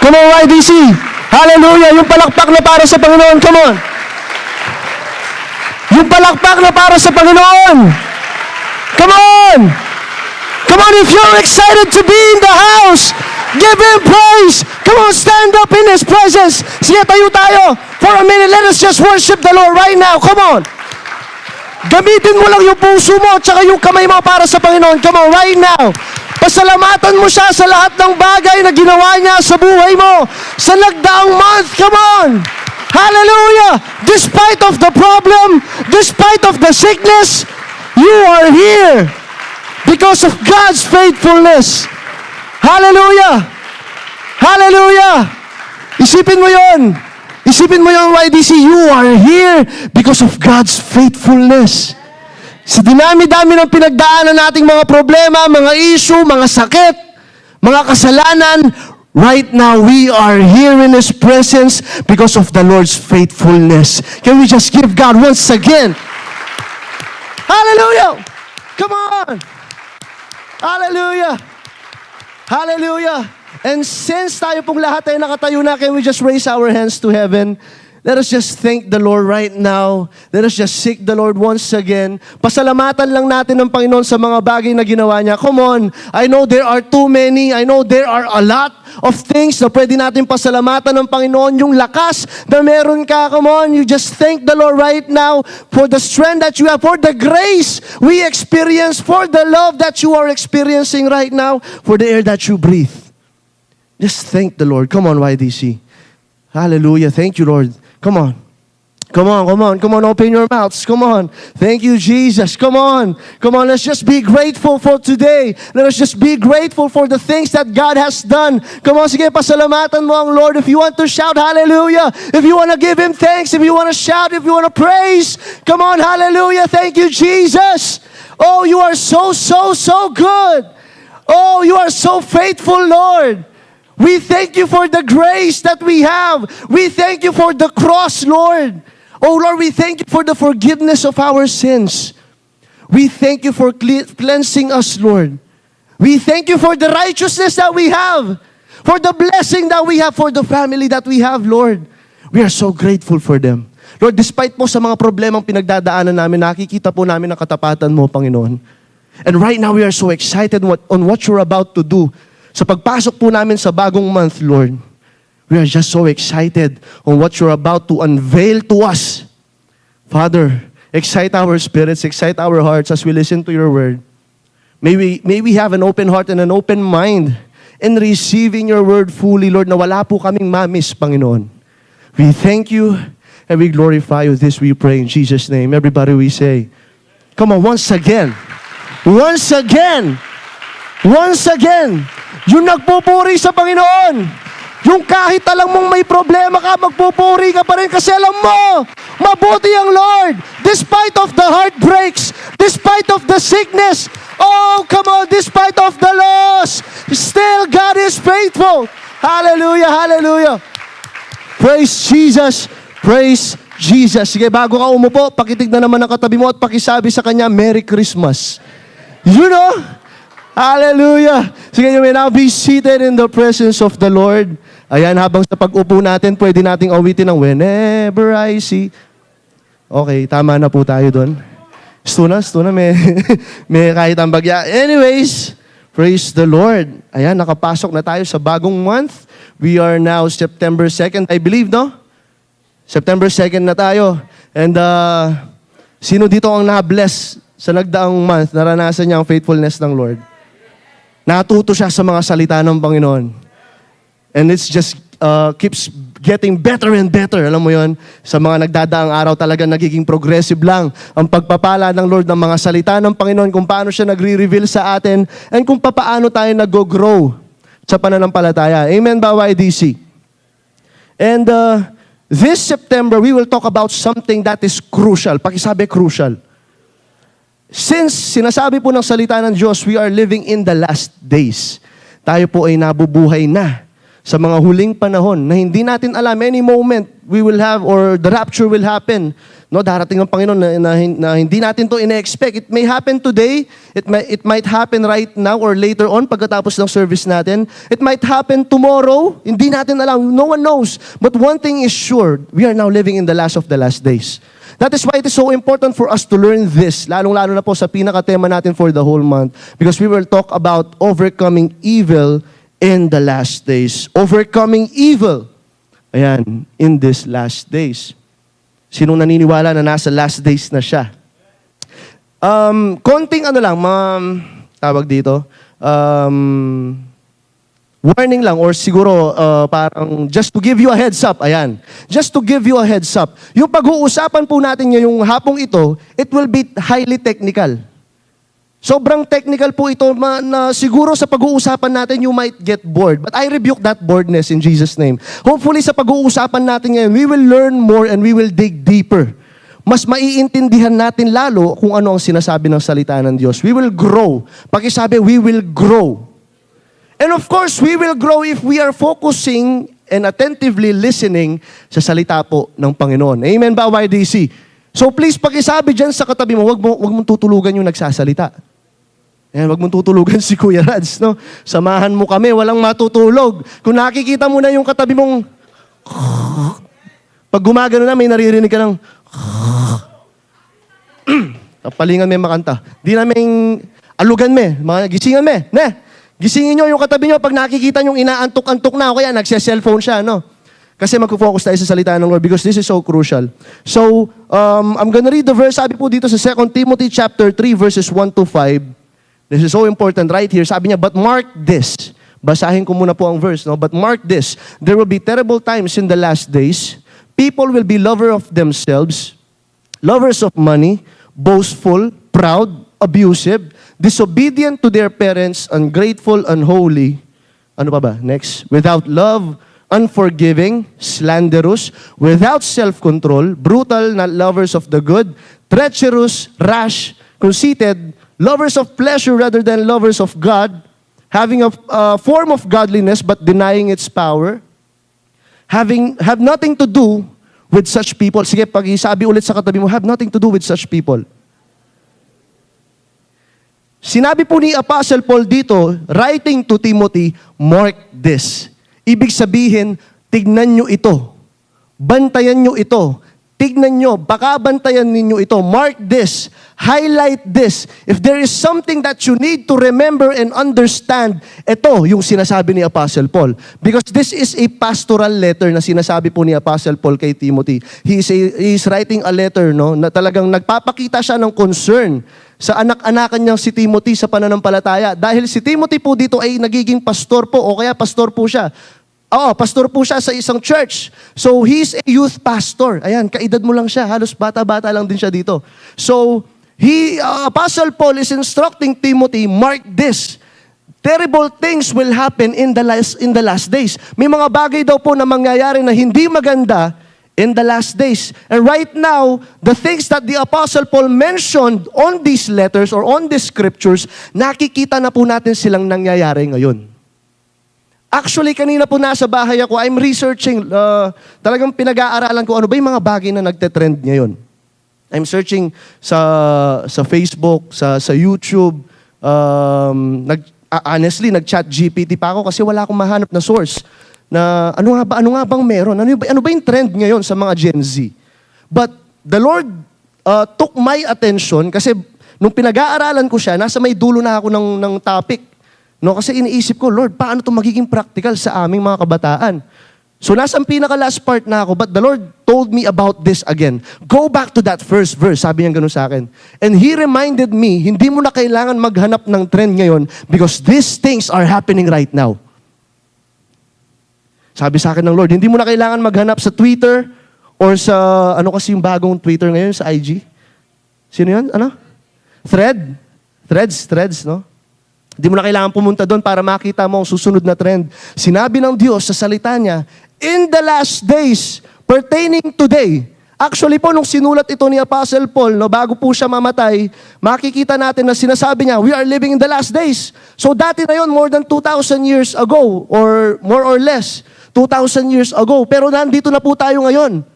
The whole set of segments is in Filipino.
Come on, YDC. Hallelujah. Yung palakpak na para sa Panginoon. Come on. Yung palakpak na para sa Panginoon. Come on. Come on, if you're excited to be in the house, give Him praise. Come on, stand up in His presence. Sige, tayo tayo. For a minute, let us just worship the Lord right now. Come on. Gamitin mo lang yung puso mo at saka yung kamay mo para sa Panginoon. Come on, right now. Pasalamatan mo siya sa lahat ng bagay na ginawa niya sa buhay mo. Sa nagdaang month, come on. Hallelujah. Despite of the problem, despite of the sickness, you are here because of God's faithfulness. Hallelujah. Hallelujah. Isipin mo yon. Isipin mo yung YDC, you are here because of God's faithfulness. Sa dinami-dami ng pinagdaanan nating mga problema, mga issue, mga sakit, mga kasalanan, right now we are here in His presence because of the Lord's faithfulness. Can we just give God once again? Hallelujah! Come on! Hallelujah! Hallelujah! And since tayo pong lahat ay nakatayo na, can we just raise our hands to heaven? Let us just thank the Lord right now. Let us just seek the Lord once again. Pasalamatan lang natin ng Panginoon sa mga bagay na ginawa niya. Come on. I know there are too many. I know there are a lot of things na pwede natin pasalamatan ng Panginoon. Yung lakas na meron ka. Come on. You just thank the Lord right now for the strength that you have, for the grace we experience, for the love that you are experiencing right now, for the air that you breathe. Just thank the Lord. Come on, YDC. Hallelujah. Thank you, Lord. Come on. Come on, come on, come on, open your mouths. Come on. Thank you, Jesus. Come on. Come on, let's just be grateful for today. Let us just be grateful for the things that God has done. Come on, sige, pasalamatan mo ang Lord. If you want to shout hallelujah, if you want to give Him thanks, if you want to shout, if you want to praise, come on, hallelujah. Thank you, Jesus. Oh, you are so, so, so good. Oh, you are so faithful, Lord. We thank you for the grace that we have. We thank you for the cross, Lord. Oh, Lord, we thank you for the forgiveness of our sins. We thank you for cleansing us, Lord. We thank you for the righteousness that we have, for the blessing that we have, for the family that we have, Lord. We are so grateful for them. Lord, despite po sa mga problemang pinagdadaanan namin, nakikita po namin ang katapatan mo, Panginoon. And right now, we are so excited on what you're about to do. Sa pagpasok po namin sa bagong month, Lord, we are just so excited on what you're about to unveil to us. Father, excite our spirits, excite our hearts as we listen to your word. May we have an open heart and an open mind in receiving your word fully, Lord, na wala po kaming mamiss, Panginoon. We thank you and we glorify you. This we pray in Jesus' name. Everybody we say, come on, once again. Once again. Once again. Yung nagpupuri sa Panginoon. Yung kahit alam mong may problema ka, magpupuri ka pa rin kasi alam mo, mabuti ang Lord. Despite of the heartbreaks, despite of the sickness, oh, come on, despite of the loss, still God is faithful. Hallelujah, hallelujah. Praise Jesus, praise Jesus. Sige, bago ka umupo, pakitig na naman ang katabi mo at pakisabi sa kanya, Merry Christmas. You know? Hallelujah! Sige, you may now be seated in the presence of the Lord. Ayan, habang sa pag-upo natin, pwede nating awitin ng Whenever I See. Okay, tama na po tayo doon. Stuna, may kahit ang bagya. Anyways, praise the Lord. Ayan, nakapasok na tayo sa bagong month. We are now September 2nd, I believe, no? September 2nd na tayo. And sino dito ang na-bless sa nagdaang month, naranasan niya ang faithfulness ng Lord? Natuto siya sa mga salita ng Panginoon. And it's just keeps getting better and better. Alam mo yon, sa mga nagdadaang araw talaga nagiging progressive lang ang pagpapala ng Lord ng mga salita ng Panginoon, kung paano siya nagre-reveal sa atin, and kung paano tayo nag-grow sa pananampalataya. Amen ba, YDC? And this September, we will talk about something that is crucial. Pakisabi, crucial. Since sinasabi po ng salita ng Diyos, we are living in the last days. Tayo po ay nabubuhay na sa mga huling panahon na hindi natin alam, any moment we will have or the rapture will happen. No, darating ang Panginoon na hindi natin to ine-expect. It may happen today, it might happen right now or later on pagkatapos ng service natin. It might happen tomorrow, hindi natin alam. No one knows. But one thing is sure, we are now living in the last of the last days. That is why it is so important for us to learn this, lalong-lalo na po sa pinaka-tema natin for the whole month, because we will talk about overcoming evil in the last days. Overcoming evil, ayan, in these last days. Sinong naniniwala na nasa last days na siya? Konting ano lang, tawag dito, warning lang or siguro parang just to give you a heads up, ayan. Just to give you a heads up. Yung pag-uusapan po natin ngayong hapong ito, it will be highly technical. Sobrang technical po ito na siguro sa pag-uusapan natin you might get bored. But I rebuke that boredness in Jesus' name. Hopefully sa pag-uusapan natin ngayon, we will learn more and we will dig deeper. Mas maiintindihan natin lalo kung ano ang sinasabi ng salita ng Diyos. We will grow. Pakisabi, we will grow. And of course, we will grow if we are focusing and attentively listening sa salita po ng Panginoon. Amen ba, YDC? So please, pakisabi dyan sa katabi mo, wag mong tutulugan yung nagsasalita. Ayan, wag mong tutulugan si Kuya Rads, no? Samahan mo kami, walang matutulog. Kung nakikita mo na yung katabi mong pag gumagano na, may naririnig ka ng palingan may makanta. Di namin alugan me, mga gisingan me, ne? Gisingin nyo yung katabi nyo pag nakikita nyo inaantok-antok na o kaya nagse-cellphone siya, no? Kasi mag-focus tayo sa salita ng Lord because this is so crucial. So, I'm gonna read the verse. Sabi po dito sa 2 Timothy chapter 3 verses 1 to 5. This is so important right here. Sabi niya, but mark this. Basahin ko muna po ang verse, no? But mark this. There will be terrible times in the last days. People will be lovers of themselves, lovers of money, boastful, proud, abusive, disobedient to their parents, ungrateful, unholy. Ano pa ba? Next. Without love, unforgiving, slanderous, without self-control, brutal, not lovers of the good, treacherous, rash, conceited, lovers of pleasure rather than lovers of God, having a form of godliness but denying its power, have nothing to do with such people. Sige, pag-isabi ulit sa katabi mo, have nothing to do with such people. Sinabi po ni Apostle Paul dito, writing to Timothy, mark this. Ibig sabihin, tignan nyo ito. Bantayan nyo ito. Tignan nyo, baka bantayan ninyo ito. Mark this. Highlight this. If there is something that you need to remember and understand, ito yung sinasabi ni Apostle Paul. Because this is a pastoral letter na sinasabi po ni Apostle Paul kay Timothy. He is writing a letter, no, na talagang nagpapakita siya ng concern sa anak-anakan niyang si Timothy sa pananampalataya. Dahil si Timothy po dito ay nagiging pastor po o kaya pastor po siya. Oo, pastor po siya sa isang church. So, he's a youth pastor. Ayan, kaedad mo lang siya. Halos bata-bata lang din siya dito. So, Apostle Paul is instructing Timothy, mark this. Terrible things will happen in the last days. May mga bagay daw po na mangyayari na hindi maganda in the last days. And right now, the things that the Apostle Paul mentioned on these letters or on these scriptures, nakikita na po natin silang nangyayari ngayon. Actually, kanina po nasa bahay ako, I'm researching, talagang pinag-aaralan ko ano ba yung mga bagay na nagte-trend ngayon. I'm searching sa Facebook, sa YouTube, honestly, nag-chat GPT pa ako kasi wala akong mahanap na source na ano nga bang meron? Ano ba yung trend ngayon sa mga Gen Z? But the Lord took my attention kasi nung pinag-aaralan ko siya, nasa may dulo na ako ng topic. No, kasi iniisip ko, Lord, paano ito magiging practical sa aming mga kabataan? So nasa ang pinaka-last part na ako, but the Lord told me about this again. Go back to that first verse, sabi niya gano'n sa akin. And He reminded me, hindi mo na kailangan maghanap ng trend ngayon because these things are happening right now. Sabi sa akin ng Lord, hindi mo na kailangan maghanap sa Twitter or sa, ano kasi yung bagong Twitter ngayon, sa IG? Sino yun? Ano? Threads, no? Hindi mo na kailangan pumunta doon para makita mo ang susunod na trend. Sinabi ng Diyos sa salita niya, in the last days, pertaining today, Actually po, nung sinulat ito ni Apostle Paul, no, bago po siya mamatay, makikita natin na sinasabi niya, we are living in the last days. So dati na yun, more than 2,000 years ago, or more or less, 2,000 years ago. Pero nandito na po tayo ngayon.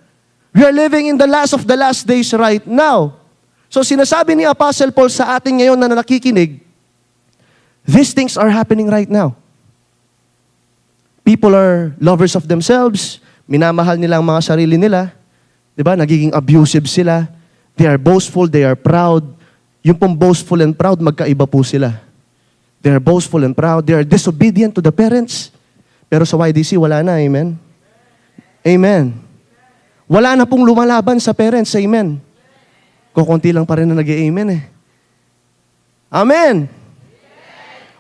We are living in the last of the last days right now. So sinasabi ni Apostle Paul sa atin ngayon na nakikinig, these things are happening right now. People are lovers of themselves, minamahal nila ang mga sarili nila, diba? Nagiging abusive sila. They are boastful, they are proud. Yung pong boastful and proud, magkaiba po sila. They are boastful and proud. They are disobedient to the parents. Pero sa YDC, wala na. Amen? Amen. Wala na pong lumalaban sa parents. Amen. Kukunti lang pa rin na nag-amen eh. Amen.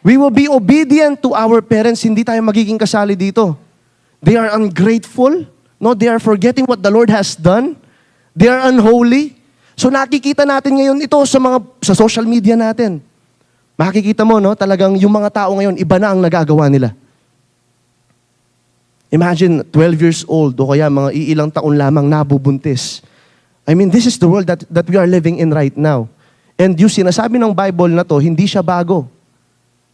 We will be obedient to our parents. Hindi tayo magiging kasali dito. They are ungrateful. No, they are forgetting what the Lord has done. They are unholy. So nakikita natin ngayon ito sa social media natin. Makikita mo, no, talagang yung mga tao ngayon, iba na ang nagagawa nila. Imagine, 12 years old, o kaya mga iilang taon lamang nabubuntis. I mean, this is the world that we are living in right now. And yung sinasabi ng Bible na to, hindi siya bago.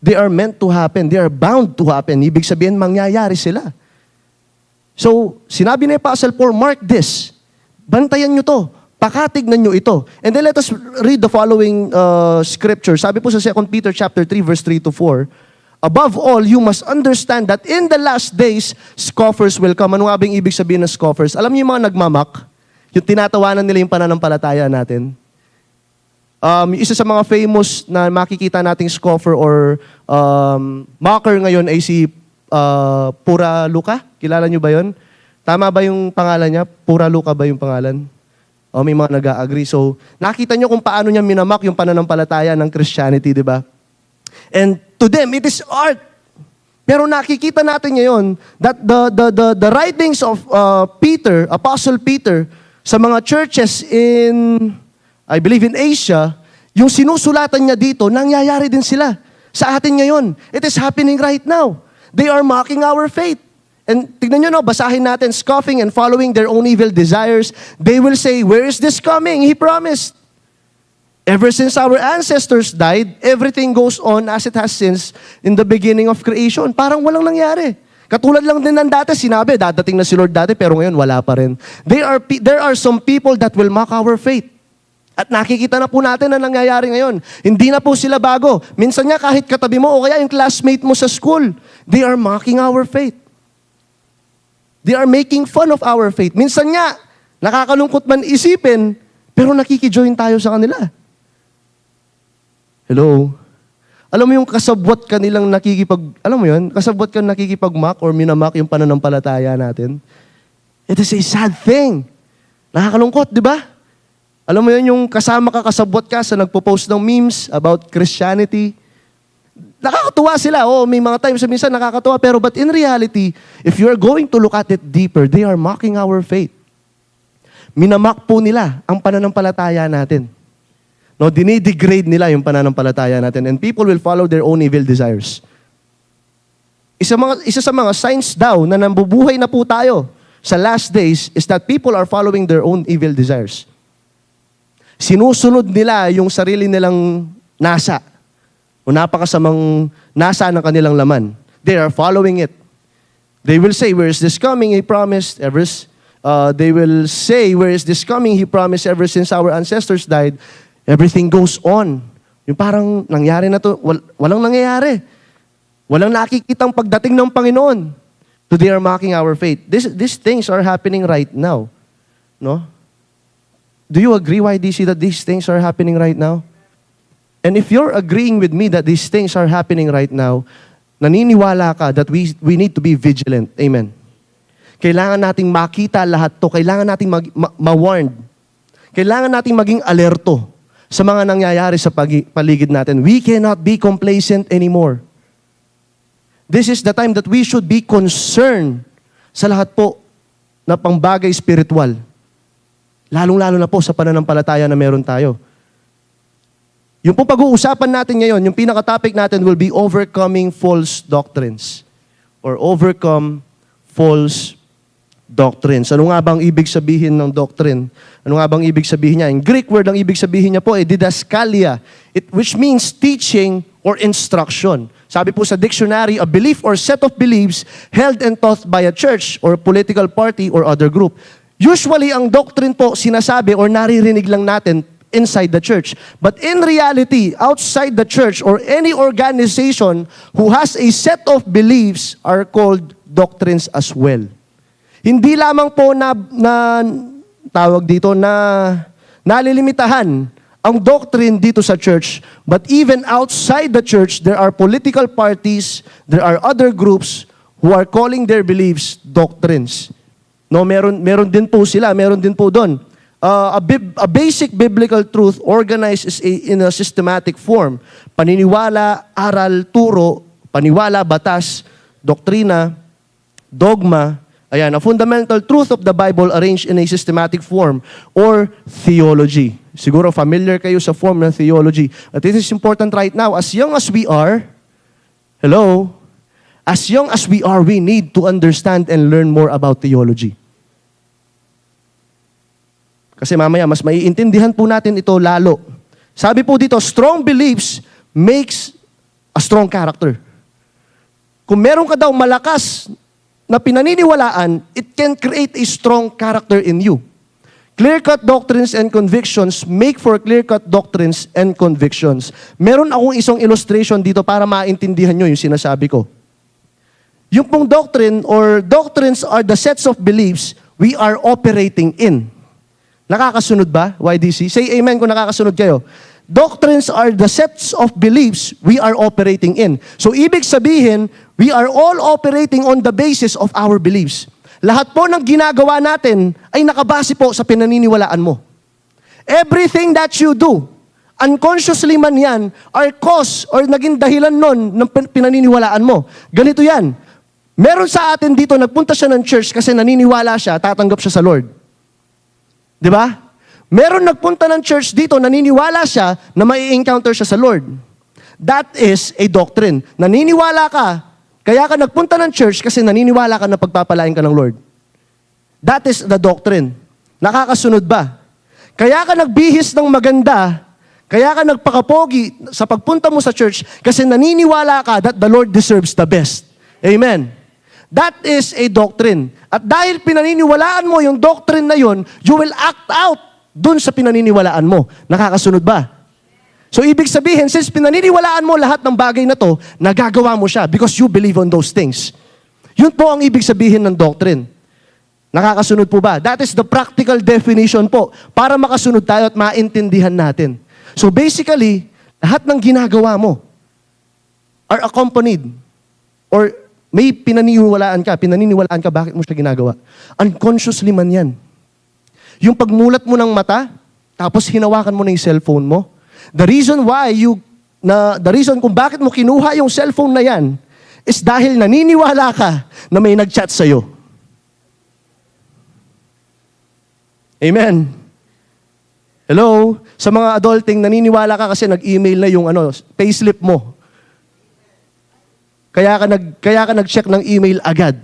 They are meant to happen. They are bound to happen. Ibig sabihin, mangyayari sila. So, sinabi ni Apostle Paul, mark this. Bantayan nyo to. Pakatignan nyo ito. And then let us read the following scripture. Sabi po sa 2 Peter chapter 3, verse 3 to 4, above all, you must understand that in the last days, scoffers will come. Ano nga ba yung ibig sabihin ng scoffers? Alam niyo yung mga nagmamak? Yung tinatawanan nila yung pananampalataya natin. Isa sa mga famous na makikita nating scoffer or mocker ngayon ay si Pura Luka. Kilala nyo ba yun? Tama ba yung pangalan niya? Pura Luka ba yung pangalan? O may mga nag-agree. So, nakita nyo kung paano niya minamak yung pananampalataya ng Christianity, di ba? And to them, it is art. Pero nakikita natin ngayon that the writings of Peter, Apostle Peter, sa mga churches in, I believe in Asia, yung sinusulatan niya dito, nangyayari din sila sa atin ngayon. It is happening right now. They are mocking our faith. And tignan nyo, no, basahin natin, scoffing and following their own evil desires. They will say, where is this coming? He promised. Ever since our ancestors died, everything goes on as it has since in the beginning of creation. Parang walang nangyari. Katulad lang din ng dati, sinabi, dadating na si Lord dati, pero ngayon wala pa rin. There are some people that will mock our faith. At nakikita na po natin na nangyayari ngayon. Hindi na po sila bago. Minsan nga kahit katabi mo o kaya yung classmate mo sa school, they are mocking our faith. They are making fun of our faith. Minsan nga, nakakalungkot man isipin, pero nakikijoin tayo sa kanila. Hello? Alam mo yung kasabwat ka nilang alam mo yun? Kasabwat ka nakikipag-mock or minamak yung pananampalataya natin. It is a sad thing. Nakakalungkot, di ba? Alam mo yun, yung kasabwat ka sa nagpo-post ng memes about Christianity. Nakakatuwa sila. Oh, may mga times minsan nakakatuwa. Pero but in reality, if you're going to look at it deeper, they are mocking our faith. Minamak po nila ang pananampalataya natin. No, dinidegrade nila yung pananampalataya natin. And people will follow their own evil desires. Isa sa mga signs daw na nambubuhay na po tayo sa last days is that people are following their own evil desires. Sinusunod nila yung sarili nilang nasa o napakasamang nasa ng kanilang laman. They are following it. They will say, where is this coming? He promised. They will say, where is this coming? He promised ever since our ancestors died. Everything goes on. Yung parang nangyari na to, walang nangyayari. Walang nakikitang pagdating ng Panginoon. So they are mocking our faith. These things are happening right now. No? Do you agree, YDC, that these things are happening right now? And if you're agreeing with me that these things are happening right now, naniniwala ka that we need to be vigilant. Amen. Kailangan nating makita lahat to. Kailangan nating ma-warned. Kailangan nating maging alerto sa mga nangyayari sa paligid natin. We cannot be complacent anymore. This is the time that we should be concerned sa lahat po na pangbagay spiritual. Lalong-lalo na po sa pananampalataya na meron tayo. Yung po pag-uusapan natin ngayon, yung pinaka-topic natin will be overcoming false doctrines or overcome false doctrines. Ano nga bang ibig sabihin ng doctrine? Ano nga bang ibig sabihin niya? In Greek word, ang ibig sabihin niya po ay didaskalia, which means teaching or instruction. Sabi po sa dictionary, a belief or set of beliefs held and taught by a church or political party or other group. Usually, ang doctrine po sinasabi or naririnig lang natin inside the church. But in reality, outside the church or any organization who has a set of beliefs are called doctrines as well. Hindi lamang po na tawag dito na nalilimitahan ang doctrine dito sa church, but even outside the church, there are political parties, there are other groups who are calling their beliefs doctrines. No, meron din po sila, meron din po doon. A basic biblical truth organized in a systematic form. Paniniwala, aral, turo, paniwala, batas, doktrina, dogma, ayan, a fundamental truth of the Bible arranged in a systematic form or theology. Siguro familiar kayo sa form ng theology. But this is important right now. As young as we are, we need to understand and learn more about theology. Kasi mamaya, mas maiintindihan po natin ito lalo. Sabi po dito, strong beliefs makes a strong character. Kung meron ka daw malakas na pinaniniwalaan, it can create a strong character in you. Clear-cut doctrines and convictions make for clear-cut doctrines and convictions. Meron akong isang illustration dito para maintindihan nyo yung sinasabi ko. Yung pong doctrine or doctrines are the sets of beliefs we are operating in. Nakakasunod ba, YDC? Say amen kung nakakasunod kayo. Doctrines are the sets of beliefs we are operating in. So, ibig sabihin, we are all operating on the basis of our beliefs. Lahat po ng ginagawa natin ay nakabase po sa pinaniniwalaan mo. Everything that you do, unconsciously man yan, are cause or naging dahilan nun ng pinaniniwalaan mo. Ganito yan. Meron sa atin dito, nagpunta siya ng church kasi naniniwala siya, tatanggap siya sa Lord. Di ba? Meron nagpunta ng church dito, naniniwala siya na mai-encounter siya sa Lord. That is a doctrine. Naniniwala ka, kaya ka nagpunta ng church kasi naniniwala ka na pagpapalain ka ng Lord. That is the doctrine. Nakakasunod ba? Kaya ka nagbihis ng maganda, kaya ka nagpakapogi sa pagpunta mo sa church kasi naniniwala ka that the Lord deserves the best. Amen. That is a doctrine. At dahil pinaniniwalaan mo yung doctrine na yon, you will act out dun sa pinaniniwalaan mo. Nakakasunod ba? So, ibig sabihin, since pinaniniwalaan mo lahat ng bagay na to, nagagawa mo siya because you believe on those things. Yun po ang ibig sabihin ng doctrine. Nakakasunod po ba? That is the practical definition po para makasunod tayo at maintindihan natin. So, basically, lahat ng ginagawa mo are accompanied or may pinaniniwalaan ka, bakit mo siya ginagawa? Unconsciously man yan. Yung pagmulat mo ng mata, tapos hinawakan mo na yung cellphone mo, the reason kung bakit mo kinuha yung cellphone na yan, is dahil naniniwala ka na may nag-chat sa'yo. Amen. Hello? Sa mga adulting, naniniwala ka kasi nag-email na yung payslip mo. Kaya ka nag-check ng email agad.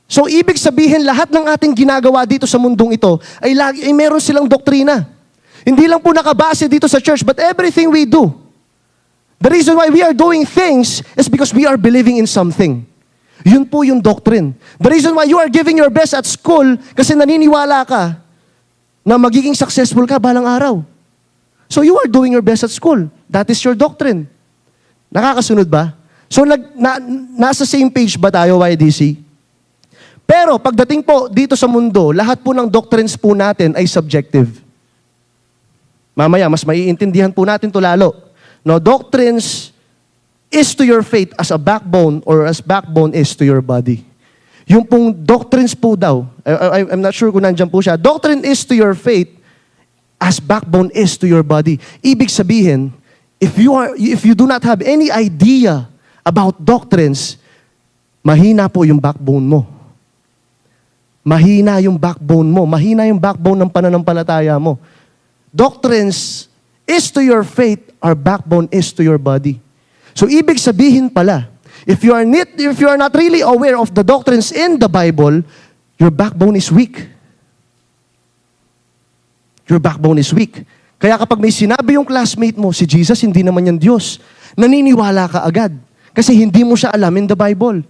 So, ibig sabihin, lahat ng ating ginagawa dito sa mundong ito ay meron silang doktrina. Hindi lang po nakabase dito sa church, but everything we do. The reason why we are doing things is because we are believing in something. Yun po yung doctrine. The reason why you are giving your best at school kasi naniniwala ka na magiging successful ka balang araw. So, you are doing your best at school. That is your doctrine. Nakakasunod ba? So, nasa same page ba tayo, YDC? Pero, pagdating po dito sa mundo, lahat po ng doctrines po natin ay subjective. Mamaya, mas maiintindihan po natin to lalo. No, doctrines is to your faith as a backbone or as backbone is to your body. Yung pong doctrines po daw, I'm not sure kung nandyan po siya, doctrine is to your faith as backbone is to your body. Ibig sabihin, if you do not have any idea about doctrines, mahina po yung backbone mo. Mahina yung backbone mo. Mahina yung backbone ng pananampalataya mo. Doctrines is to your faith, our backbone is to your body. So, ibig sabihin pala, if you are not really aware of the doctrines in the Bible, your backbone is weak. Your backbone is weak. Kaya kapag may sinabi yung classmate mo, si Jesus, hindi naman yan Diyos, naniniwala ka agad. Kasi hindi mo siya alam in the Bible.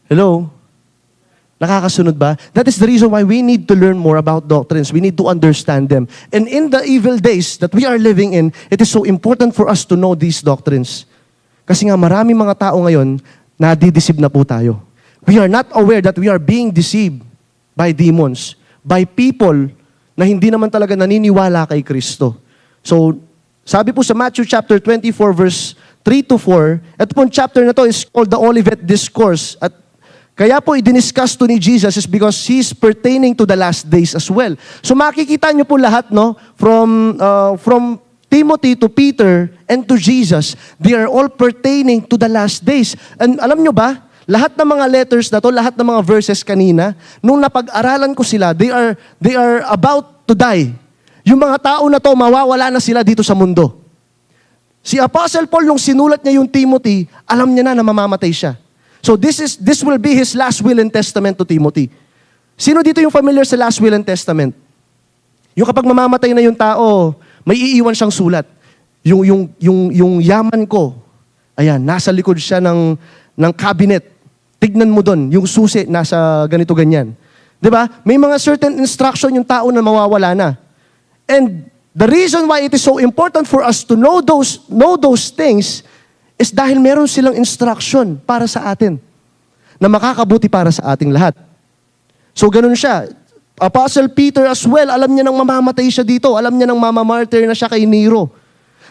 Hello? Nakakasunod ba? That is the reason why we need to learn more about doctrines. We need to understand them. And in the evil days that we are living in, it is so important for us to know these doctrines. Kasi nga maraming mga tao ngayon, nadideceive na po tayo. We are not aware that we are being deceived by demons, by people na hindi naman talaga naniniwala kay Kristo. So, sabi po sa Matthew chapter 24 verse 3 to 4, ito pong chapter na to is called the Olivet Discourse. At kaya po i-discuss to ni Jesus is because He's pertaining to the last days as well. So makikita niyo po lahat, no? From Timothy to Peter and to Jesus, they are all pertaining to the last days. And alam niyo ba, lahat ng mga letters na to, lahat ng mga verses kanina, nung napag-aralan ko sila, they are about to die. Yung mga tao na to, mawawala na sila dito sa mundo. Si Apostle Paul, nung sinulat niya yung Timothy, alam niya na mamamatay siya. So this will be his last will and testament to Timothy. Sino dito yung familiar sa last will and testament? Yung kapag mamamatay na yung tao, may iiwan siyang sulat. Yung yaman ko, ayan, nasa likod siya ng cabinet. Tignan mo doon, yung susi nasa ganito ganyan. 'Di ba? May mga certain instruction yung tao na mawawala na. And the reason why it is so important for us to know those things is dahil meron silang instruction para sa atin na makakabuti para sa ating lahat. So ganun siya. Apostle Peter as well, alam niya nang mamamatay siya dito. Alam niya nang mamamartyr na siya kay Nero.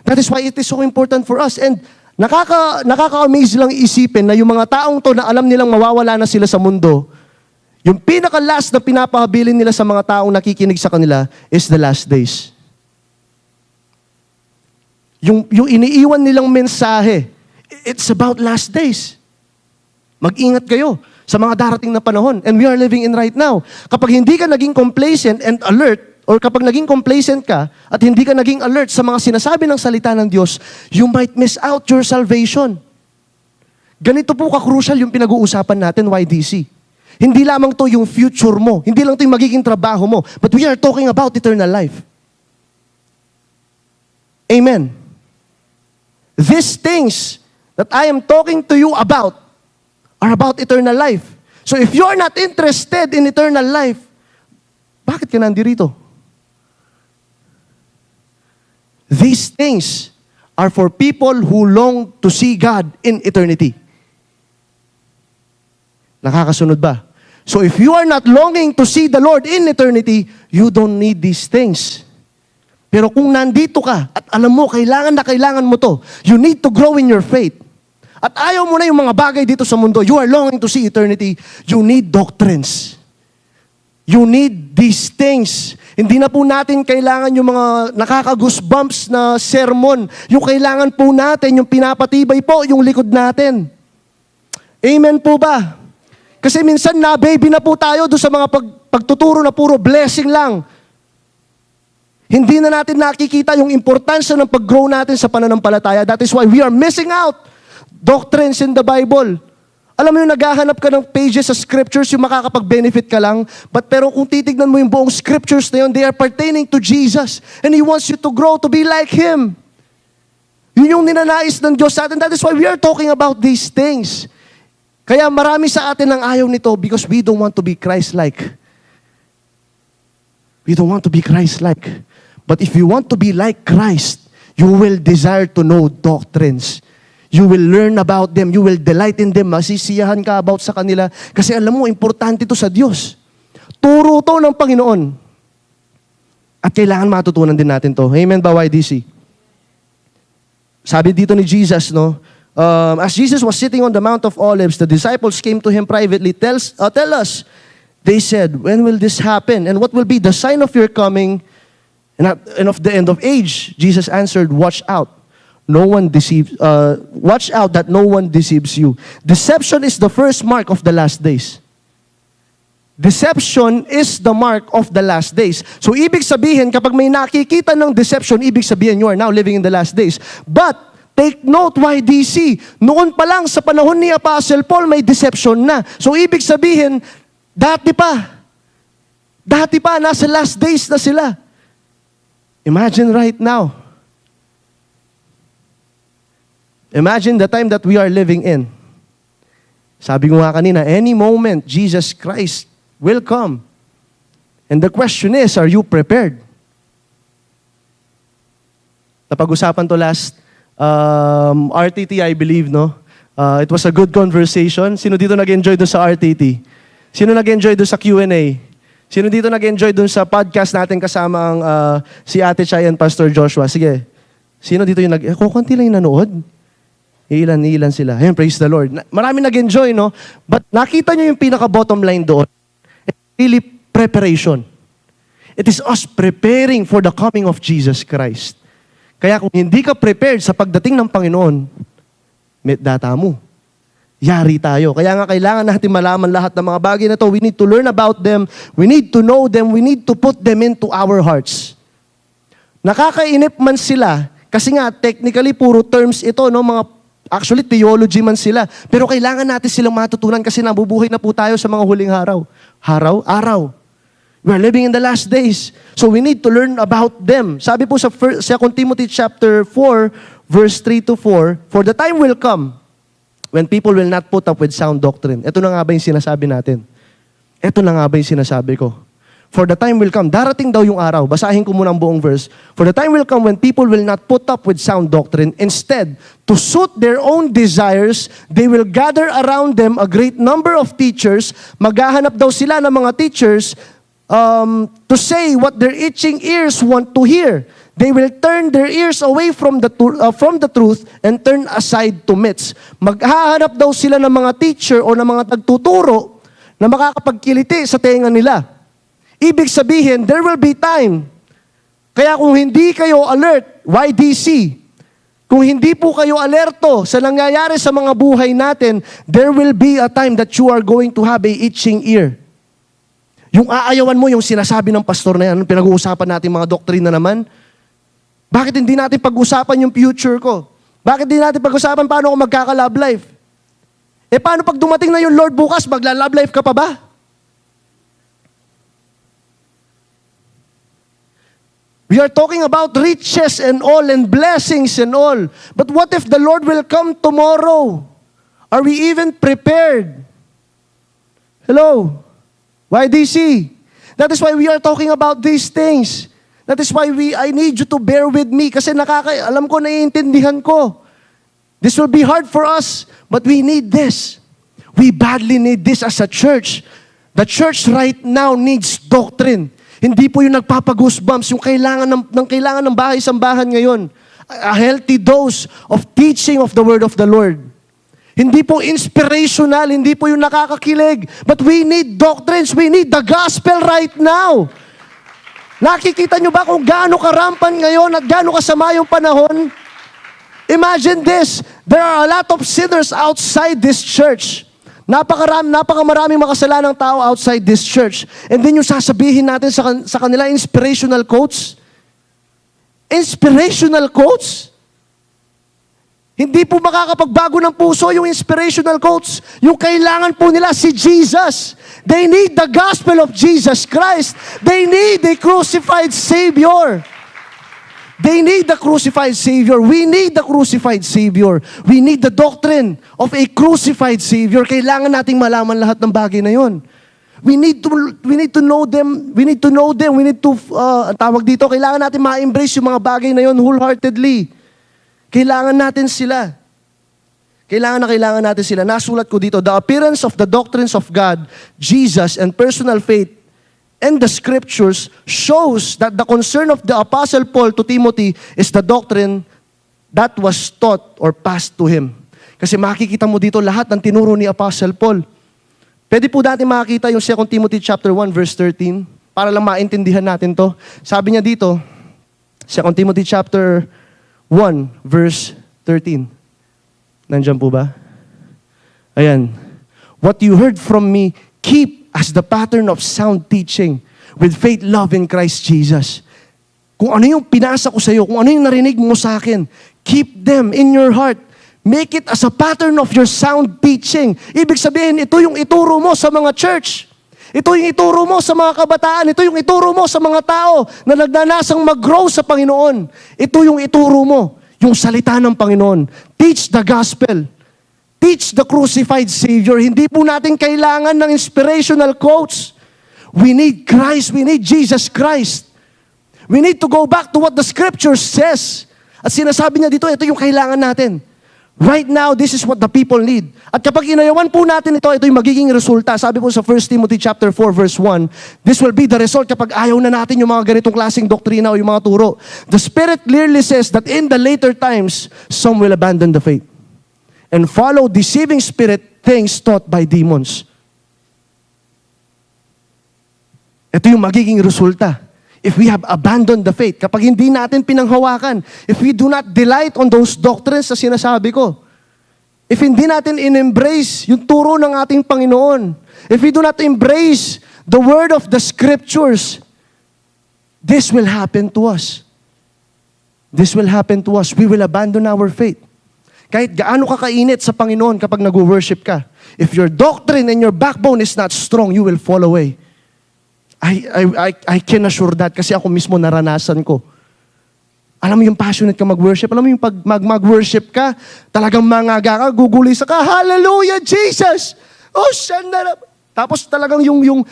That is why it is so important for us. And nakaka-amaze lang isipin na yung mga taong to na alam nilang mawawala na sila sa mundo, yung pinaka-last na pinapahabilin nila sa mga taong nakikinig sa kanila is the last days. Yung iniiwan nilang mensahe, it's about last days. Mag-ingat kayo sa mga darating na panahon. And we are living in right now. Kapag hindi ka naging complacent and alert, or kapag naging complacent ka at hindi ka naging alert sa mga sinasabi ng salita ng Diyos, you might miss out your salvation. Ganito po ka-crucial yung pinag-uusapan natin, YDC. Hindi lamang to yung future mo. Hindi lang to yung magiging trabaho mo. But we are talking about eternal life. Amen. These things that I am talking to you about are about eternal life. So if you are not interested in eternal life, bakit ka nandirito? These things are for people who long to see God in eternity. Nakakasunod ba? So if you are not longing to see the Lord in eternity, you don't need these things. Pero kung nandito ka at alam mo, kailangan na kailangan mo to, you need to grow in your faith. At ayaw mo na yung mga bagay dito sa mundo, you are longing to see eternity, you need doctrines. You need these things. Hindi na po natin kailangan yung mga nakaka-goosebumps na sermon. Yung kailangan po natin, yung pinapatibay po, yung likod natin. Amen po ba? Kasi minsan na-baby na po tayo doon sa mga pagtuturo na puro blessing lang. Hindi na natin nakikita yung importansya ng pag-grow natin sa pananampalataya. That is why we are missing out doctrines in the Bible. Alam mo yung naghahanap ka ng pages sa scriptures, yung makakapag-benefit ka lang. Pero kung titignan mo yung buong scriptures na yun, they are pertaining to Jesus. And He wants you to grow to be like Him. Yun yung ninanais ng Diyos sa atin. That is why we are talking about these things. Kaya marami sa atin ang ayaw nito because we don't want to be Christ-like. We don't want to be Christ-like. But if you want to be like Christ, you will desire to know doctrines. You will learn about them. You will delight in them. Masisiyahan ka about sa kanila. Kasi alam mo, importante ito sa Diyos. Turo to ng Panginoon. At kailangan matutunan din natin to. Amen ba, YDC? Sabi dito ni Jesus, no? As Jesus was sitting on the Mount of Olives, the disciples came to Him privately. Tell us, they said, when will this happen? And what will be the sign of your coming and of the end of age? Jesus answered, watch out. Watch out that no one deceives you. Deception is the first mark of the last days. Deception is the mark of the last days. So ibig sabihin, kapag may nakikita ng deception, ibig sabihin you are now living in the last days. But Take note, YDC. Noon pa lang sa panahon ni Apostle Paul, may deception na. So ibig sabihin, dati pa, nasa last days na sila. Imagine right now. Imagine the time that we are living in. Sabi ko nga kanina, any moment, Jesus Christ will come. And the question is, are you prepared? Napag-usapan to last RTT, I believe, no? It was a good conversation. Sino dito nag-enjoy doon sa RTT? Sino nag-enjoy doon sa Q&A? Sino dito nag-enjoy doon sa podcast natin kasama ang si Ate Chay and Pastor Joshua? Sige. Sino dito yung konti lang yung nanood? Ilan sila. Ayun, praise the Lord. Marami nag-enjoy, no? But nakita nyo yung pinaka-bottom line doon. It's really preparation. It is us preparing for the coming of Jesus Christ. Kaya kung hindi ka prepared sa pagdating ng Panginoon, data mo. Yari tayo. Kaya nga kailangan natin malaman lahat ng mga bagay na to. We need to learn about them. We need to know them. We need to put them into our hearts. Nakakainip man sila, kasi nga technically puro terms ito, no? Actually theology man sila. Pero kailangan natin silang matutunan kasi nabubuhay na po tayo sa mga huling araw. Araw. We are living in the last days. So we need to learn about them. Sabi po sa 2 Timothy chapter 4, verse 3 to 4, for the time will come when people will not put up with sound doctrine. Ito na nga ba yung sinasabi natin? Ito na nga ba yung sinasabi ko? For the time will come. Darating daw yung araw. Basahin ko muna ang buong verse. For the time will come when people will not put up with sound doctrine. Instead, to suit their own desires, they will gather around them a great number of teachers. Maghahanap daw sila ng mga teachers to say what their itching ears want to hear. They will turn their ears away from the truth and turn aside to myths. Maghahanap daw sila ng mga teacher o ng mga tagtuturo na makakapagkiliti sa tenga nila. Ibig sabihin, there will be time. Kaya kung hindi kayo alert, YDC, kung hindi po kayo alerto sa nangyayari sa mga buhay natin, there will be a time that you are going to have a itching ear. Yung aayawan mo, yung sinasabi ng pastor na yan, pinag-uusapan natin mga doktrina naman, bakit hindi natin pag-usapan yung future ko? Bakit hindi natin pag-usapan paano ako magkaka-love life? Paano pag dumating na yung Lord bukas, magla-love life ka pa ba? We are talking about riches and all and blessings and all. But what if the Lord will come tomorrow? Are we even prepared? Hello? YDC. That is why we are talking about these things. That is why I need you to bear with me kasi alam ko, naiintindihan ko. This will be hard for us, but we need this. We badly need this as a church. The church right now needs doctrine. Hindi po yung nagpapag-goosebumps, yung kailangan ng bahay-sambahan ngayon. A healthy dose of teaching of the word of the Lord. Hindi po inspirational, hindi po yung nakakakilig. But we need doctrines, we need the gospel right now. Nakikita nyo ba kung gaano karampan ngayon at gaano kasama yung panahon? Imagine this, there are a lot of sinners outside this church. Napakamaraming makasalanang tao outside this church. And then yung sasabihin natin sa kanila, inspirational quotes. Inspirational quotes? Hindi po makakapagbago ng puso yung inspirational quotes. Yung kailangan po nila si Jesus. They need the gospel of Jesus Christ. They need a crucified Savior. They need the crucified Savior. We need the crucified Savior. We need the doctrine of a crucified Savior. Kailangan nating malaman lahat ng bagay na yon. We need to know them. We need to know them. We need to, tawag dito, kailangan natin ma-embrace yung mga bagay na yon wholeheartedly. Kailangan natin sila. Kailangan natin sila. Nasulat ko dito, the appearance of the doctrines of God, Jesus, and personal faith and the scriptures shows that the concern of the Apostle Paul to Timothy is the doctrine that was taught or passed to him. Kasi makikita mo dito lahat ng tinuro ni Apostle Paul. Pwede po natin makikita yung 2 Timothy chapter 1 verse 13 para lang maintindihan natin to. Sabi niya dito, 2 Timothy chapter 1 verse 13. Nandiyan po ba? Ayan. What you heard from me, keep as the pattern of sound teaching with faith, love in Christ Jesus. Kung ano yung pinasa ko sa iyo, kung ano yung narinig mo sa akin, Keep them in your heart. Make it as a pattern of your sound teaching. Ibig sabihin, ito yung ituro mo sa mga church. Ito yung ituro mo sa mga kabataan. Ito yung ituro mo sa mga tao na nagnanasang mag-grow sa Panginoon. Ito yung ituro mo, yung salita ng Panginoon. Teach the gospel. Teach the crucified Savior. Hindi po natin kailangan ng inspirational quotes. We need Christ. We need Jesus Christ. We need to go back to what the Scripture says. At sinasabi niya dito, ito yung kailangan natin. Right now, this is what the people need. At kapag inayawan po natin ito, ito yung magiging resulta. Sabi po sa 1 Timothy chapter 4 verse 1, this will be the result kapag ayaw na natin yung mga ganitong klaseng doktrina o yung mga turo. The Spirit clearly says that in the later times, some will abandon the faith and follow deceiving spirit things taught by demons. Ito yung magiging resulta. If we have abandoned the faith, kapag hindi natin pinanghawakan, if we do not delight on those doctrines na sinasabi ko, if hindi natin in-embrace yung turo ng ating Panginoon, if we do not embrace the word of the Scriptures, this will happen to us. This will happen to us. We will abandon our faith. Kahit gaano ka kainit sa Panginoon kapag nag-worship ka, if your doctrine and your backbone is not strong, you will fall away. I can assure that kasi ako mismo naranasan ko. Alam mo yung passionate ka mag-worship, alam mo yung pag mag-worship ka, talagang mangaga ka, gugulisa ka, hallelujah, Jesus! Oh, shanda. Tapos talagang yung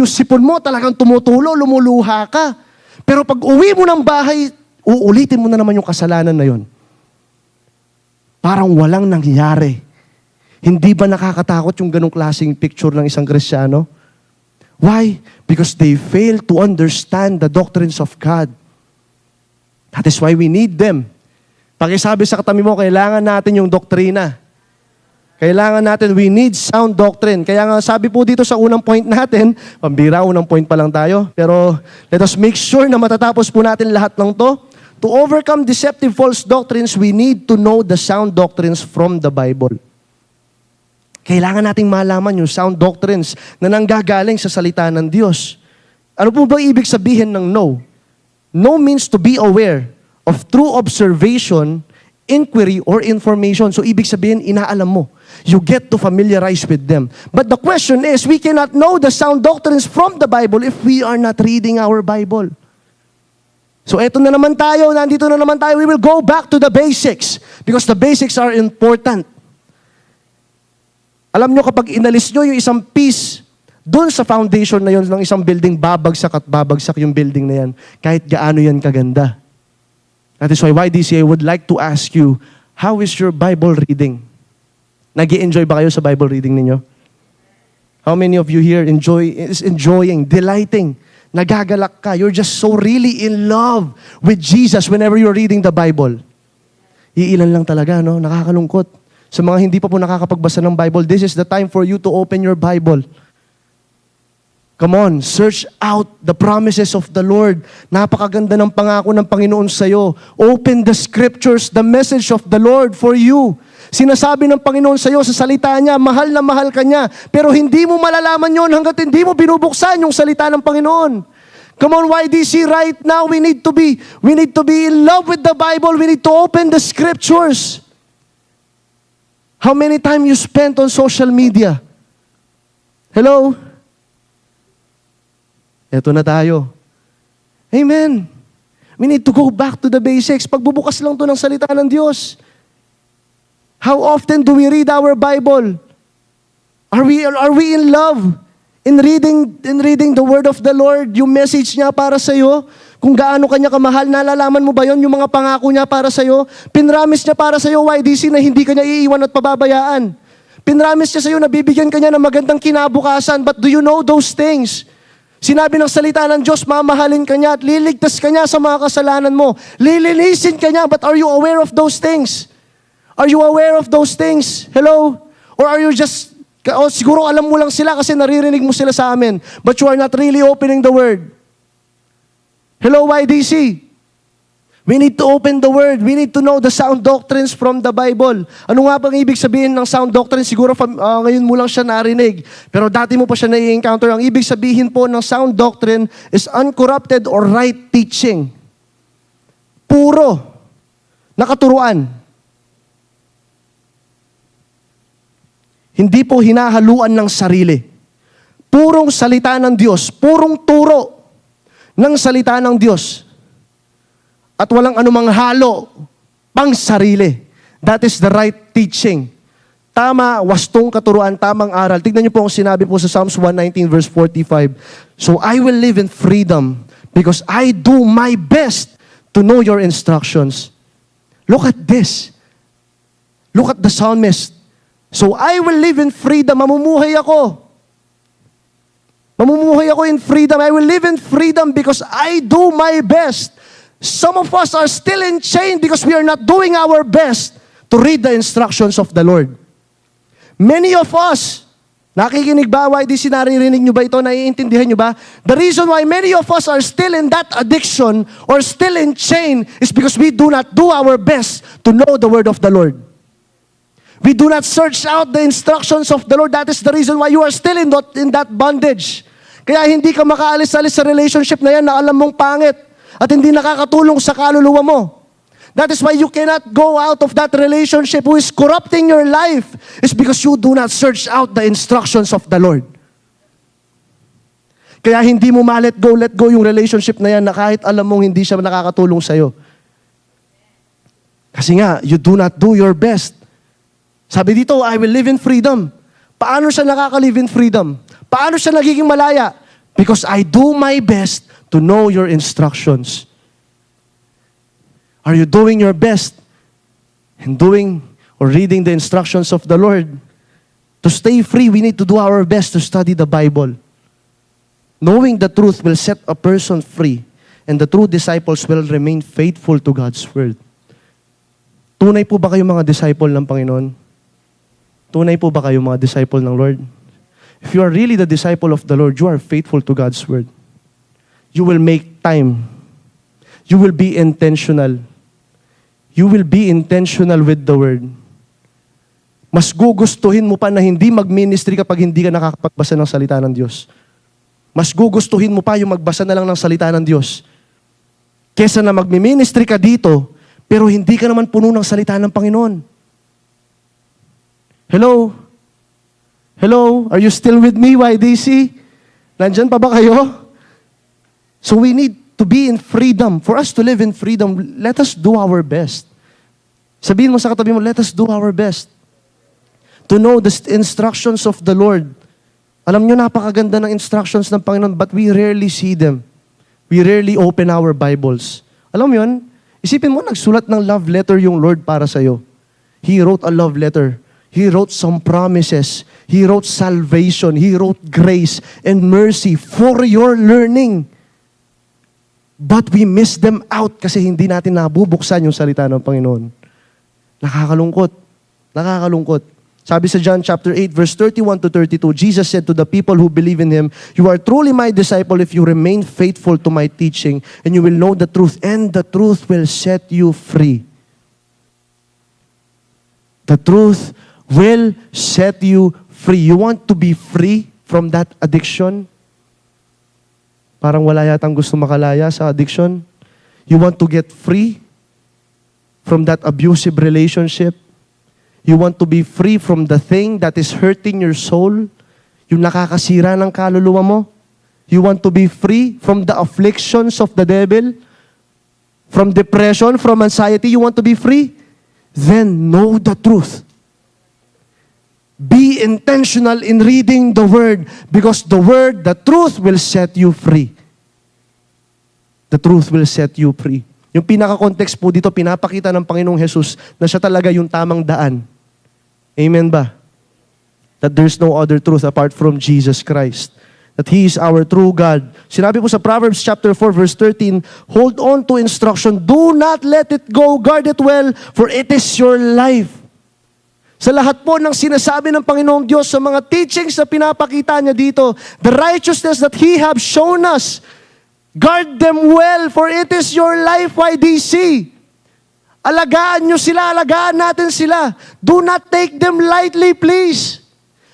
sipon mo, talagang tumutulo, lumuluha ka. Pero pag uwi mo ng bahay, uulitin mo na naman yung kasalanan na yon. Parang walang nangyari. Hindi ba nakakatakot yung ganong klaseng picture ng isang Kristiyano? Why? Because they fail to understand the doctrines of God. That is why we need them. Pakisabi sa katabi mo, kailangan natin yung doktrina. Kailangan natin, we need sound doctrine. Kaya nga sabi po dito sa unang point natin, pambira, unang point pa lang tayo, pero let us make sure na matatapos po natin lahat ng to. To overcome deceptive false doctrines, we need to know the sound doctrines from the Bible. Kailangan nating malaman yung sound doctrines na nanggagaling sa salita ng Diyos. Ano po ba ibig sabihin ng know? Know means to be aware of true observation, inquiry, or information. So ibig sabihin, inaalam mo. You get to familiarize with them. But the question is, we cannot know the sound doctrines from the Bible if we are not reading our Bible. So eto na naman tayo, nandito na naman tayo. We will go back to the basics because the basics are important. Alam nyo, kapag inalis nyo yung isang piece doon sa foundation na yun ng isang building, babagsak at babagsak yung building na yan. Kahit gaano yan kaganda. That is why YDCA would like to ask you, how is your Bible reading? Nag-i-enjoy ba kayo sa Bible reading ninyo? How many of you here is enjoying, delighting, nagagalak ka? You're just so really in love with Jesus whenever you're reading the Bible. Iilan lang talaga, no? Nakakalungkot. Sa mga hindi pa po nakakapagbasa ng Bible, this is the time for you to open your Bible. Come on, search out the promises of the Lord. Napakaganda ng pangako ng Panginoon sa'yo. Open the Scriptures, the message of the Lord for you. Sinasabi ng Panginoon sa'yo sa salita niya, mahal na mahal ka niya. Pero hindi mo malalaman yon hanggat hindi mo binubuksan yung salita ng Panginoon. Come on, YDC, right now we need to be in love with the Bible. We need to open the Scriptures. How many time you spent on social media? Hello? Eto na tayo. Amen. We need to go back to the basics. Pagbubukas lang to ng salita ng Diyos. How often do we read our Bible? Are we in love in reading the word of the Lord? Yung message niya para sa iyo? Kung gaano kanya kamahal, nalalaman mo ba yon yung mga pangako niya para sa'yo? Pinramis niya para sa'yo, YDC, na hindi kanya iiwan at pababayaan. Pinramis niya sa'yo na bibigyan kanya ng magandang kinabukasan. But do you know those things? Sinabi ng salita ng Diyos, mamahalin kanya at liligtas kanya sa mga kasalanan mo. Lilinisin kanya, but are you aware of those things? Are you aware of those things? Hello? Or are you just, siguro alam mo lang sila kasi naririnig mo sila sa amin, but you are not really opening the Word. Hello, YDC. We need to open the Word. We need to know the sound doctrines from the Bible. Ano nga bang ibig sabihin ng sound doctrine? Siguro ngayon mo lang siya narinig. Pero dati mo pa siya nai-encounter. Ang ibig sabihin po ng sound doctrine is uncorrupted or right teaching. Puro. na katuruan. Hindi po hinahaluan ng sarili. Purong salita ng Diyos, purong turo ng salita ng Diyos. At walang anumang halo pang sarili. That is the right teaching. Tama, wastong katuruan, tamang aral. Tignan niyo po ang sinabi po sa Psalms 119 verse 45. So I will live in freedom because I do my best to know your instructions. Look at this. Look at the psalmist. So I will live in freedom. Mamumuhay ako. Mamumuhay ako in freedom. I will live in freedom because I do my best. Some of us are still in chain because we are not doing our best to read the instructions of the Lord. Many of us, nakikinig ba? YDC, naririnig nyo ba ito? Naiintindihan nyo ba? The reason why many of us are still in that addiction or still in chain is because we do not do our best to know the word of the Lord. We do not search out the instructions of the Lord. That is the reason why you are still in that bondage. Kaya hindi ka makaalis-alis sa relationship na yan na alam mong pangit at hindi nakakatulong sa kaluluwa mo. That is why you cannot go out of that relationship who is corrupting your life. It's because you do not search out the instructions of the Lord. Kaya hindi mo let go yung relationship na yan na kahit alam mong hindi siya nakakatulong sa'yo. Kasi nga, you do not do your best. Sabi dito, I will live in freedom. Paano siya nakaka-live in freedom? Paano siya nagiging malaya? Because I do my best to know your instructions. Are you doing your best in doing or reading the instructions of the Lord? To stay free, we need to do our best to study the Bible. Knowing the truth will set a person free, and the true disciples will remain faithful to God's word. Tunay po ba kayo mga disciple ng Panginoon? Tunay po ba kayo mga disciple ng Lord? If you are really the disciple of the Lord, you are faithful to God's word. You will make time. You will be intentional. You will be intentional with the word. Mas gugustuhin mo pa na hindi mag-ministry kapag hindi ka nakakapagbasa ng salita ng Diyos. Mas gugustuhin mo pa yung magbasa na lang ng salita ng Diyos. Kesa na mag-ministry ka dito, pero hindi ka naman puno ng salita ng Panginoon. Hello? Hello? Are you still with me, YDC? Nandyan pa ba kayo? So we need to be in freedom. For us to live in freedom, let us do our best. Sabihin mo sa katabi mo, let us do our best. To know the instructions of the Lord. Alam nyo, napakaganda ng instructions ng Panginoon, but we rarely see them. We rarely open our Bibles. Alam mo yun? Isipin mo, nagsulat ng love letter yung Lord para sa'yo. He wrote a love letter. He wrote some promises. He wrote salvation. He wrote grace and mercy for your learning. But we miss them out kasi hindi natin nabubuksan yung salita ng Panginoon. Nakakalungkot. Nakakalungkot. Sabi sa John chapter 8, verse 31 to 32, Jesus said to the people who believe in Him, "You are truly my disciple if you remain faithful to my teaching, and you will know the truth, and the truth will set you free." The truth will set you free. You want to be free from that addiction? Parang wala yatang gusto makalaya sa addiction. You want to get free from that abusive relationship? You want to be free from the thing that is hurting your soul? Yung nakakasira ng kaluluwa mo? You want to be free from the afflictions of the devil? From depression, from anxiety? You want to be free? Then know the truth. Be intentional in reading the Word because the Word, the truth will set you free. The truth will set you free. Yung pinaka-context po dito, pinapakita ng Panginoong Jesus na siya talaga yung tamang daan. Amen ba? That there's no other truth apart from Jesus Christ. That He is our true God. Sinabi po sa Proverbs chapter 4 verse 13, hold on to instruction. Do not let it go. Guard it well, for it is your life. Sa lahat po ng sinasabi ng Panginoong Diyos, sa mga teachings na pinapakita niya dito, the righteousness that He have shown us, guard them well, for it is your life, YDC. Alagaan nyo sila, alagaan natin sila. Do not take them lightly, please.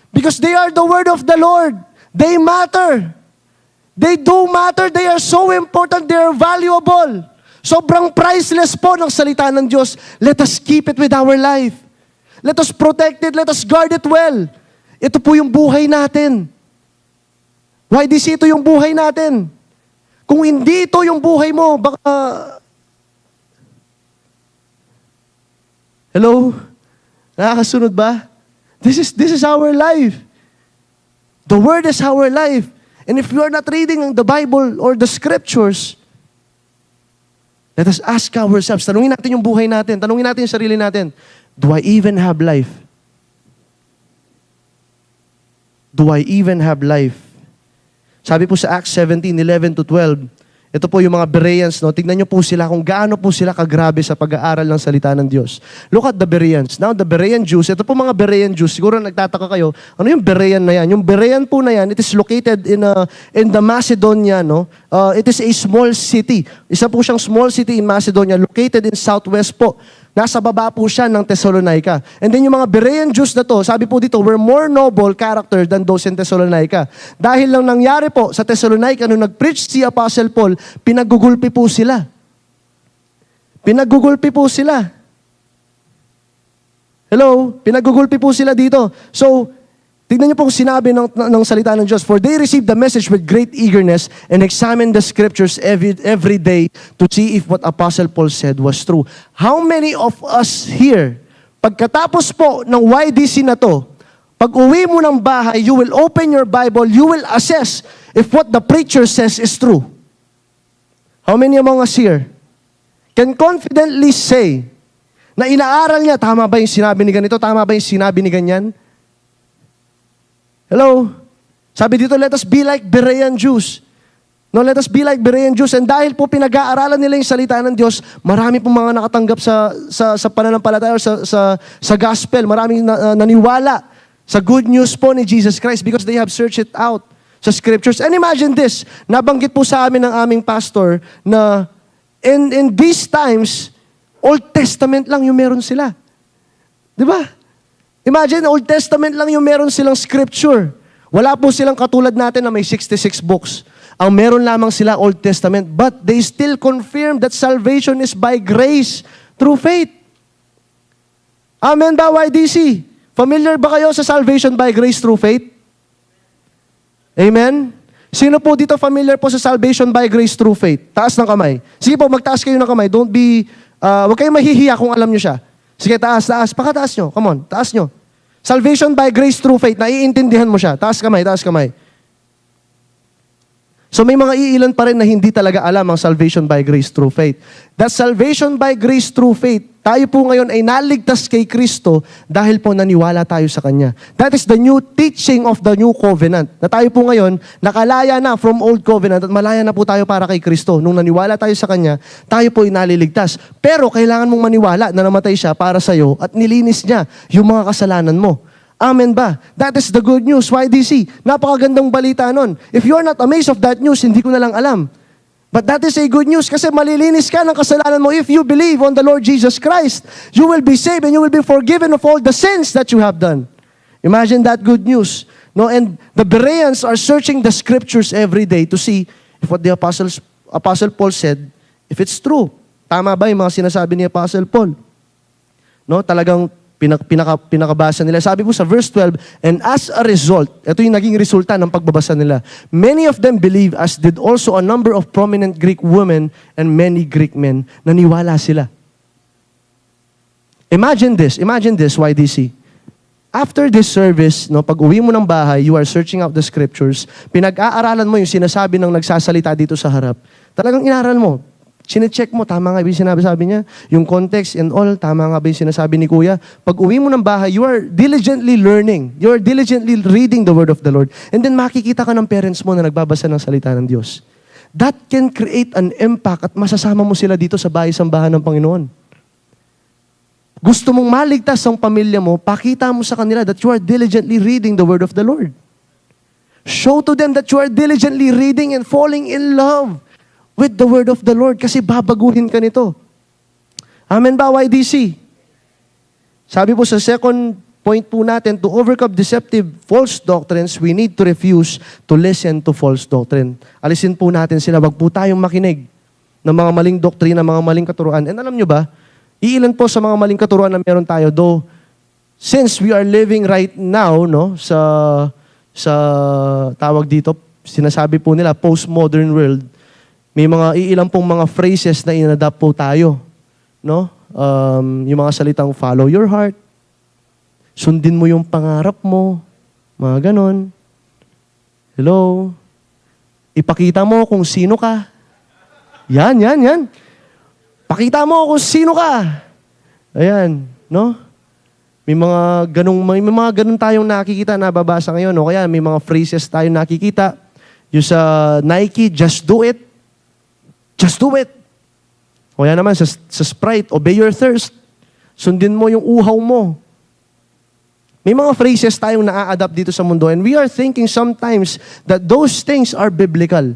Because they are the word of the Lord. They matter. They do matter. They are so important. They are valuable. Sobrang priceless po ng salita ng Diyos. Let us keep it with our life. Let us protect it. Let us guard it well. Ito po yung buhay natin. YDC, ito yung buhay natin. Kung hindi ito yung buhay mo, baka... Hello? Nakakasunod ba? This is our life. The Word is our life. And if you are not reading the Bible or the Scriptures, let us ask ourselves, tanungin natin yung buhay natin, tanungin natin yung sarili natin, do I even have life? Do I even have life? Sabi po sa Acts 17:11-12, ito po yung mga Bereans, no? Tignan nyo po sila kung gaano po sila kagrabe sa pag-aaral ng salita ng Diyos. Look at the Bereans. Now, the Berean Jews, ito po mga Berean Jews, siguro nagtataka kayo, ano yung Berean na yan? Yung Berean po na yan, it is located in the Macedonia, no? It is a small city. Isa po siyang small city in Macedonia, located in southwest po. Nasa baba po siya ng Thessalonica. And then yung mga Berean Jews na to, sabi po dito, were more noble character than those in Thessalonica. Dahil lang nangyari po sa Thessalonica, nung nag-preach si Apostle Paul, pinagugulpi po sila. Pinagugulpi po sila. Hello? Pinagugulpi po sila dito. So, tignan niyo po kung sinabi ng salita ng Diyos. For they received the message with great eagerness and examined the scriptures every day to see if what Apostle Paul said was true. How many of us here, pagkatapos po ng YDC na to, pag uwi mo ng bahay, you will open your Bible, you will assess if what the preacher says is true. How many among us here can confidently say na inaaral niya, tama ba yung sinabi ni ganito, tama ba yung sinabi ni ganyan? Hello? Sabi dito, let us be like Berean Jews. No, let us be like Berean Jews. And dahil po pinag-aaralan nila yung salita ng Diyos, marami po mga nakatanggap sa pananampalataya o sa gospel. Maraming naniwala sa good news po ni Jesus Christ because they have searched it out sa scriptures. And imagine this, nabanggit po sa amin ng aming pastor na in these times, Old Testament lang yung meron sila. Di ba? Imagine, Old Testament lang yung meron silang scripture. Wala po silang katulad natin na may 66 books. Ang meron lamang sila Old Testament. But they still confirm that salvation is by grace through faith. Amen ba, YDC? Familiar ba kayo sa salvation by grace through faith? Amen? Sino po dito familiar po sa salvation by grace through faith? Taas ng kamay. Sige po, magtaas kayo ng kamay. Don't be, huwag kayong mahihiya kung alam nyo siya. Sige, taas. Pakataas nyo. Come on, taas nyo. Salvation by grace through faith. Naiintindihan mo siya. Taas kamay, taas kamay. So may mga iilan pa rin na hindi talaga alam ang salvation by grace through faith. That salvation by grace through faith, tayo po ngayon ay naligtas kay Kristo dahil po naniwala tayo sa Kanya. That is the new teaching of the new covenant. Na tayo po ngayon, nakalaya na from old covenant at malaya na po tayo para kay Kristo. Nung naniwala tayo sa Kanya, tayo po ay naliligtas. Pero kailangan mong maniwala na namatay siya para sa'yo at nilinis niya yung mga kasalanan mo. Amen ba? That is the good news. YDC, napakagandang balita nun. If you are not amazed of that news, hindi ko na lang alam. But that is a good news kasi malilinis ka ng kasalanan mo if you believe on the Lord Jesus Christ. You will be saved and you will be forgiven of all the sins that you have done. Imagine that good news. No, and the Bereans are searching the scriptures every day to see if what the Apostle Paul said, if it's true. Tama ba yung mga sinasabi ni Apostle Paul? No, talagang pinakabasa nila. Sabi po sa verse 12, and as a result, ito yung naging resulta ng pagbabasa nila. Many of them believe, as did also a number of prominent Greek women and many Greek men. Naniwala sila. Imagine this, YDC. After this service, no, pag uwi mo ng bahay, you are searching out the scriptures, pinag-aaralan mo yung sinasabi ng nagsasalita dito sa harap. Talagang inaral mo. Sine-check mo, tama nga ba yung sinabi niya? Yung context and all, tama nga ba yung sinasabi ni Kuya? Pag uwi mo ng bahay, you are diligently learning. You are diligently reading the Word of the Lord. And then makikita ka ng parents mo na nagbabasa ng salita ng Diyos. That can create an impact at masasama mo sila dito sa bahay-sambahan ng Panginoon. Gusto mong maligtas ang pamilya mo, pakita mo sa kanila that you are diligently reading the Word of the Lord. Show to them that you are diligently reading and falling in love with the word of the Lord kasi babaguhin ka nito. Amen ba, YDC? Sabi po sa second point po natin, to overcome deceptive false doctrines, we need to refuse to listen to false doctrine. Alisin po natin sila, wag po tayong makinig ng mga maling doktrina, mga maling katuruan. And alam nyo ba, iilan po sa mga maling katuruan na meron tayo, though, since we are living right now, no, sa tawag dito, sinasabi po nila, postmodern world, may mga iilan pong mga phrases na inadapt po tayo. No? Yung mga salitang, follow your heart, sundin mo yung pangarap mo, mga ganon. Hello? Ipakita mo kung sino ka. Yan. Pakita mo kung sino ka. Ayan, no? May mga ganun tayong nakikita, nababasa ngayon. O kaya may mga phrases tayong nakikita. Yung sa Nike, just do it. Just do it. O kaya naman sa Sprite, obey your thirst. Sundin mo yung uhaw mo. May mga phrases tayong na-adapt dito sa mundo, and we are thinking sometimes that those things are biblical.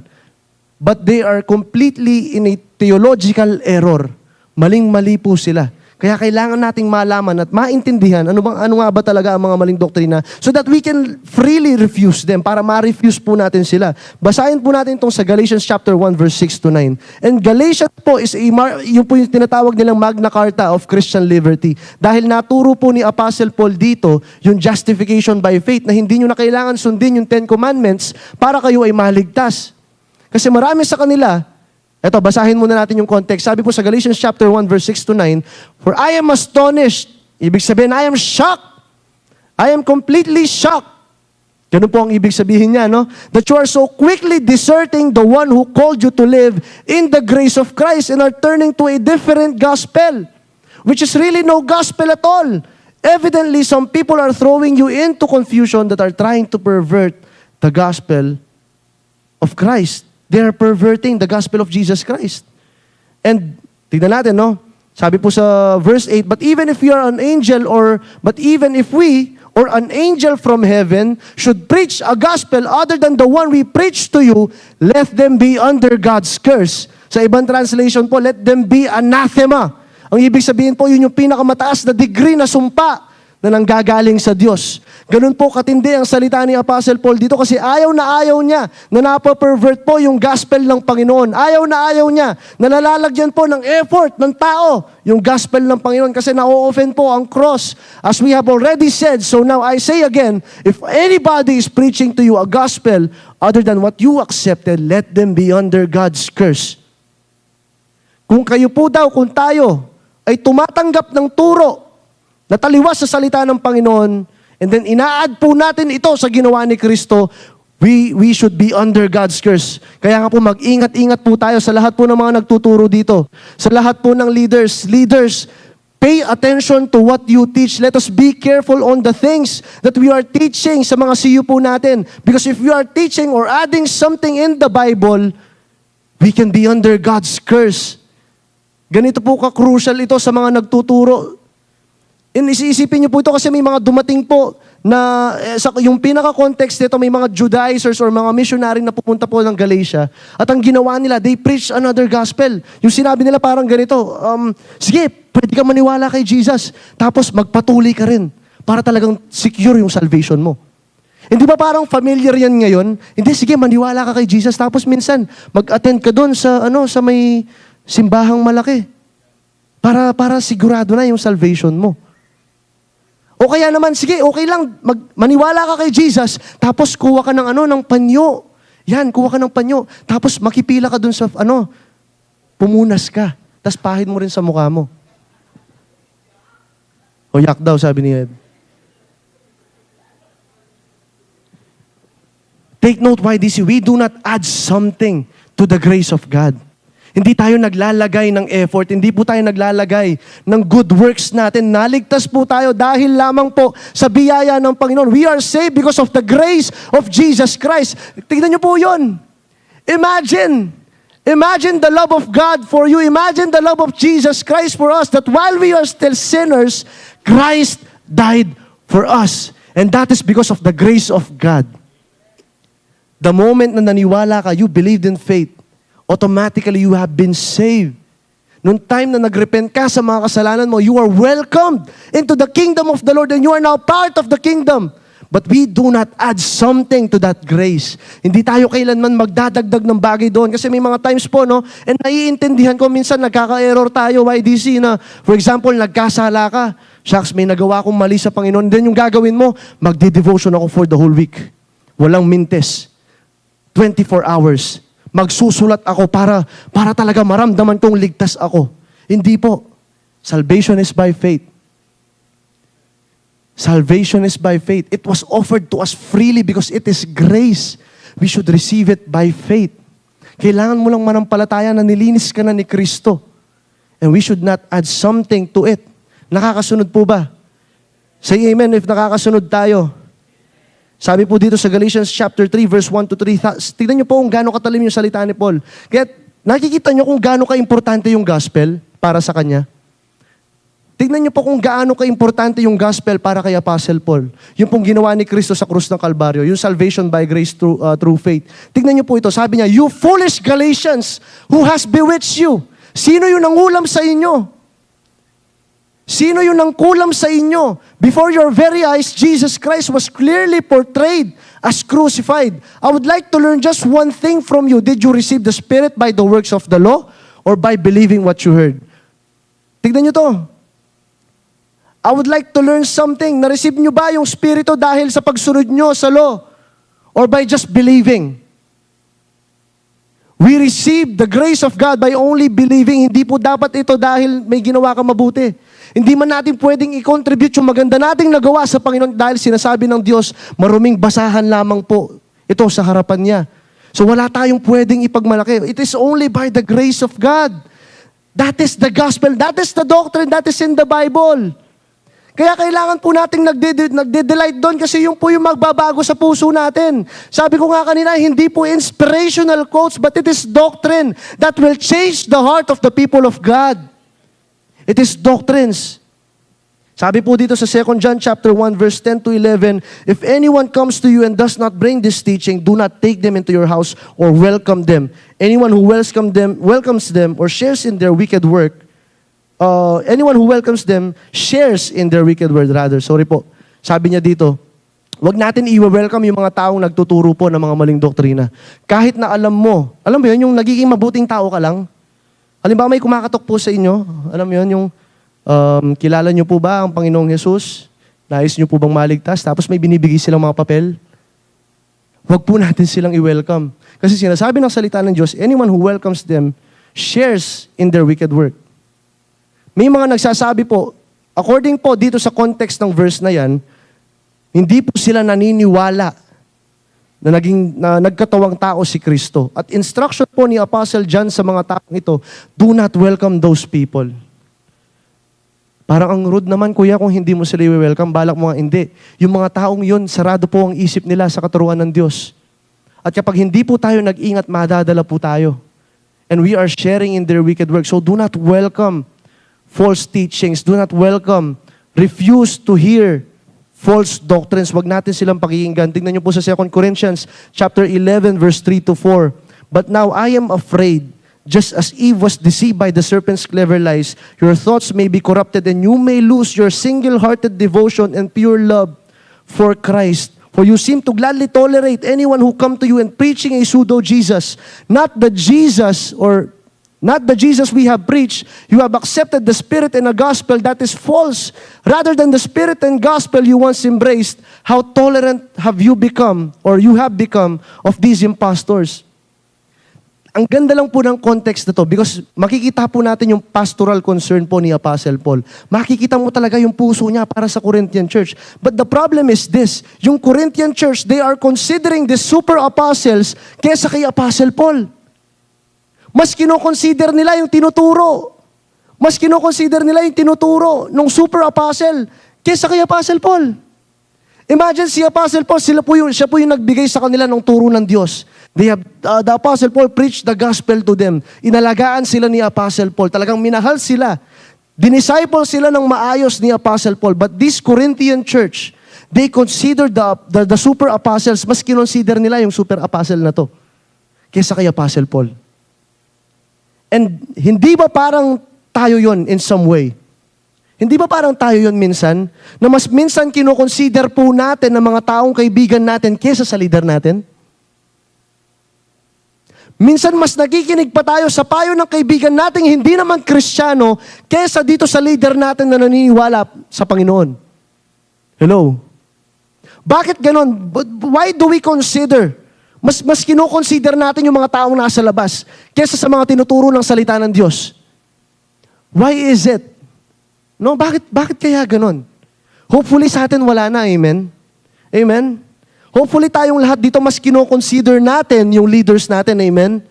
But they are completely in a theological error. Maling-mali po sila. Kaya kailangan nating malaman at maintindihan ano nga ba talaga ang mga maling doktrina so that we can freely refuse them, para ma-refuse po natin sila. Basahin po natin itong sa Galatians chapter 1 verse 6 to 9. And Galatians po is yung po yung tinatawag nilang Magna Carta of Christian liberty. Dahil naturo po ni Apostle Paul dito yung justification by faith na hindi nyo na kailangan sundin yung 10 Commandments para kayo ay maligtas. Kasi marami sa kanila, eto, basahin muna natin yung context. Sabi po sa Galatians chapter 1 verse 6 to 9, for I am astonished. Ibig sabihin, I am shocked. I am completely shocked. Ganun po ang ibig sabihin niya, no? That you are so quickly deserting the one who called you to live in the grace of Christ and are turning to a different gospel, which is really no gospel at all. Evidently, some people are throwing you into confusion that are trying to pervert the gospel of Christ. They are perverting the gospel of Jesus Christ. And, tignan natin, no? Sabi po sa verse 8, but even if we or an angel from heaven should preach a gospel other than the one we preach to you, let them be under God's curse. Sa ibang translation po, let them be anathema. Ang ibig sabihin po, yun yung pinakamataas na degree na sumpa na nanggagaling sa Diyos. Ganun po katindi ang salita ni Apostle Paul dito kasi ayaw niya na napapervert po yung gospel ng Panginoon. Ayaw niya na nalalagyan po ng effort ng tao yung gospel ng Panginoon kasi na-offend po ang cross. As we have already said, so now I say again, if anybody is preaching to you a gospel other than what you accepted, let them be under God's curse. Kung tayo ay tumatanggap ng turo na taliwas sa salita ng Panginoon, and then ina-add po natin ito sa ginawa ni Kristo, we should be under God's curse. Kaya nga po mag-ingat-ingat po tayo sa lahat po ng mga nagtuturo dito. Sa lahat po ng leaders, pay attention to what you teach. Let us be careful on the things that we are teaching sa mga CU po natin. Because if we are teaching or adding something in the Bible, we can be under God's curse. Ganito po ka-crucial ito sa mga nagtuturo. Isipin niyo po ito kasi may mga dumating po na yung pinaka-context nito, may mga Judaizers or mga missionary na pupunta po ng Galatia. At ang ginawa nila, they preach another gospel. Yung sinabi nila parang ganito, sige, pwede ka maniwala kay Jesus, tapos magpatuloy ka rin para talagang secure yung salvation mo. Hindi ba parang familiar yan ngayon? Hindi, sige, maniwala ka kay Jesus, tapos minsan mag-attend ka doon sa may simbahang malaki. Para sigurado na yung salvation mo. O kaya naman, sige, okay lang, maniwala ka kay Jesus, tapos kuha ka ng panyo. Yan, kuha ka ng panyo. Tapos makipila ka dun sa, pumunas ka. Tapos pahid mo rin sa mukha mo. O yak daw, sabi ni Ed. Take note why we do not add something to the grace of God. Hindi tayo naglalagay ng effort, hindi po tayo naglalagay ng good works natin. Naligtas po tayo dahil lamang po sa biyaya ng Panginoon. We are saved because of the grace of Jesus Christ. Tignan niyo po yun. Imagine the love of God for you. Imagine the love of Jesus Christ for us, that while we are still sinners, Christ died for us. And that is because of the grace of God. The moment na naniwala ka, you believed in faith, automatically you have been saved. Noong time na nagrepent ka sa mga kasalanan mo, you are welcomed into the kingdom of the Lord and you are now part of the kingdom. But we do not add something to that grace. Hindi tayo kailanman magdadagdag ng bagay doon. Kasi may mga times po, no? And naiintindihan ko minsan, nagkaka-error tayo, YDC, na for example, nagkasala ka. Shucks, may nagawa akong mali sa Panginoon. Then yung gagawin mo, magde-devotion ako for the whole week. Walang mintes. 24 hours. Magsusulat ako para talaga maramdaman kong ligtas ako. Hindi po. Salvation is by faith. Salvation is by faith. It was offered to us freely because it is grace. We should receive it by faith. Kailangan mo lang manampalataya na nilinis ka na ni Kristo. And we should not add something to it. Nakakasunod po ba? Say amen if nakakasunod tayo. Sabi po dito sa Galatians chapter 3 verse 1 to 3. Tignan niyo po kung gaano katalim yung salita ni Paul. Kaya nakikita niyo kung gaano ka-importante yung gospel para sa kanya. Tignan niyo po kung gaano ka-importante yung gospel para kay Apostle Paul. Yung pong ginawa ni Kristo sa krus ng Kalbaryo, yung salvation by grace through faith. Tignan niyo po ito, sabi niya, "You foolish Galatians, who has bewitched you?" Sino yung nangulam sa inyo? Sino yung nangkulam sa inyo? Before your very eyes, Jesus Christ was clearly portrayed as crucified. I would like to learn just one thing from you. Did you receive the Spirit by the works of the law or by believing what you heard? Tignan niyo to. I would like to learn something. Na-receive nyo ba yung Spirito dahil sa pagsunod nyo sa law? Or by just believing? We receive the grace of God by only believing. Hindi po dapat ito dahil may ginawa ka mabuti. Hindi man natin pwedeng i-contribute yung maganda nating nagawa sa Panginoon dahil sinasabi ng Diyos, maruming basahan lamang po ito sa harapan niya. So wala tayong pwedeng ipagmalaki. It is only by the grace of God. That is the gospel. That is the doctrine. That is in the Bible. Kaya kailangan po nating nagde-delight doon kasi yung po yung magbabago sa puso natin. Sabi ko nga kanina, hindi po inspirational quotes, but it is doctrine that will change the heart of the people of God. It is doctrines. Sabi po dito sa 2 John chapter 1 verse 10 to 11, "If anyone comes to you and does not bring this teaching, do not take them into your house or welcome them. Anyone who welcomes them or shares in their wicked work, anyone who welcomes them shares in their wicked word." Sorry po. Sabi niya dito, wag natin i-welcome yung mga taong nagtuturo po ng mga maling doktrina. Kahit na alam mo yun, yung nagiging mabuting tao ka lang. Halimbawa may kumakatok po sa inyo, alam mo yun, yung kilala niyo po ba ang Panginoong Jesus? Nais niyo po bang maligtas? Tapos may binibigay silang mga papel. Wag po natin silang i-welcome. Kasi sinasabi ng salita ng Diyos, anyone who welcomes them shares in their wicked work. May mga nagsasabi po, according po dito sa context ng verse na yan, hindi po sila naniniwala na nagkatawang tao si Kristo. At instruction po ni Apostle John sa mga taong ito, do not welcome those people. Parang ang rude naman, kuya, kung hindi mo sila i-welcome, balak mo nga hindi. Yung mga taong yun, sarado po ang isip nila sa katuruan ng Diyos. At kapag hindi po tayo nag-ingat, madadala po tayo. And we are sharing in their wicked work. So do not welcome false teachings. Do not welcome. Refuse to hear false doctrines. Wag natin silang pakikinggan. Tingnan niyo po sa 2 Corinthians chapter 11 verse 3 to 4. "But now I am afraid, just as Eve was deceived by the serpent's clever lies, your thoughts may be corrupted and you may lose your single-hearted devotion and pure love for Christ. For you seem to gladly tolerate anyone who come to you and preaching a pseudo-Jesus, not the Jesus we have preached. You have accepted the Spirit and a gospel that is false. Rather than the Spirit and gospel you once embraced, how tolerant have you become of these impostors?" Ang ganda lang po ng context na to because makikita po natin yung pastoral concern po ni Apostle Paul. Makikita mo talaga yung puso niya para sa Corinthian church. But the problem is this, yung Corinthian church, they are considering the super apostles kesa kay Apostle Paul. Mas kinoconsider nila yung tinuturo. Mas kinoconsider nila yung tinuturo ng super apostle kesa kay Apostle Paul. Imagine si Apostle Paul, siya po yung nagbigay sa kanila ng turo ng Diyos. The Apostle Paul preached the gospel to them. Inalagaan sila ni Apostle Paul. Talagang minahal sila. Dinisciple sila ng maayos ni Apostle Paul. But this Corinthian church, they consider the super apostles, mas kinonsider nila yung super apostle na to kesa kay Apostle Paul. And hindi ba parang tayo yon in some way? Hindi ba parang tayo yon minsan? Na mas minsan kinoconsider po natin ng mga taong kaibigan natin kesa sa leader natin? Minsan mas nakikinig pa tayo sa payo ng kaibigan nating hindi naman Kristiyano kesa dito sa leader natin na naniniwala sa Panginoon. Hello? Bakit ganon? Why do we consider? Mas kinoconsider natin yung mga taong nasa labas kesa sa mga tinuturo ng salita ng Diyos. Why is it? No, bakit kaya ganon? Hopefully sa atin wala na, amen? Amen? Hopefully tayong lahat dito mas kinoconsider natin yung leaders natin, amen?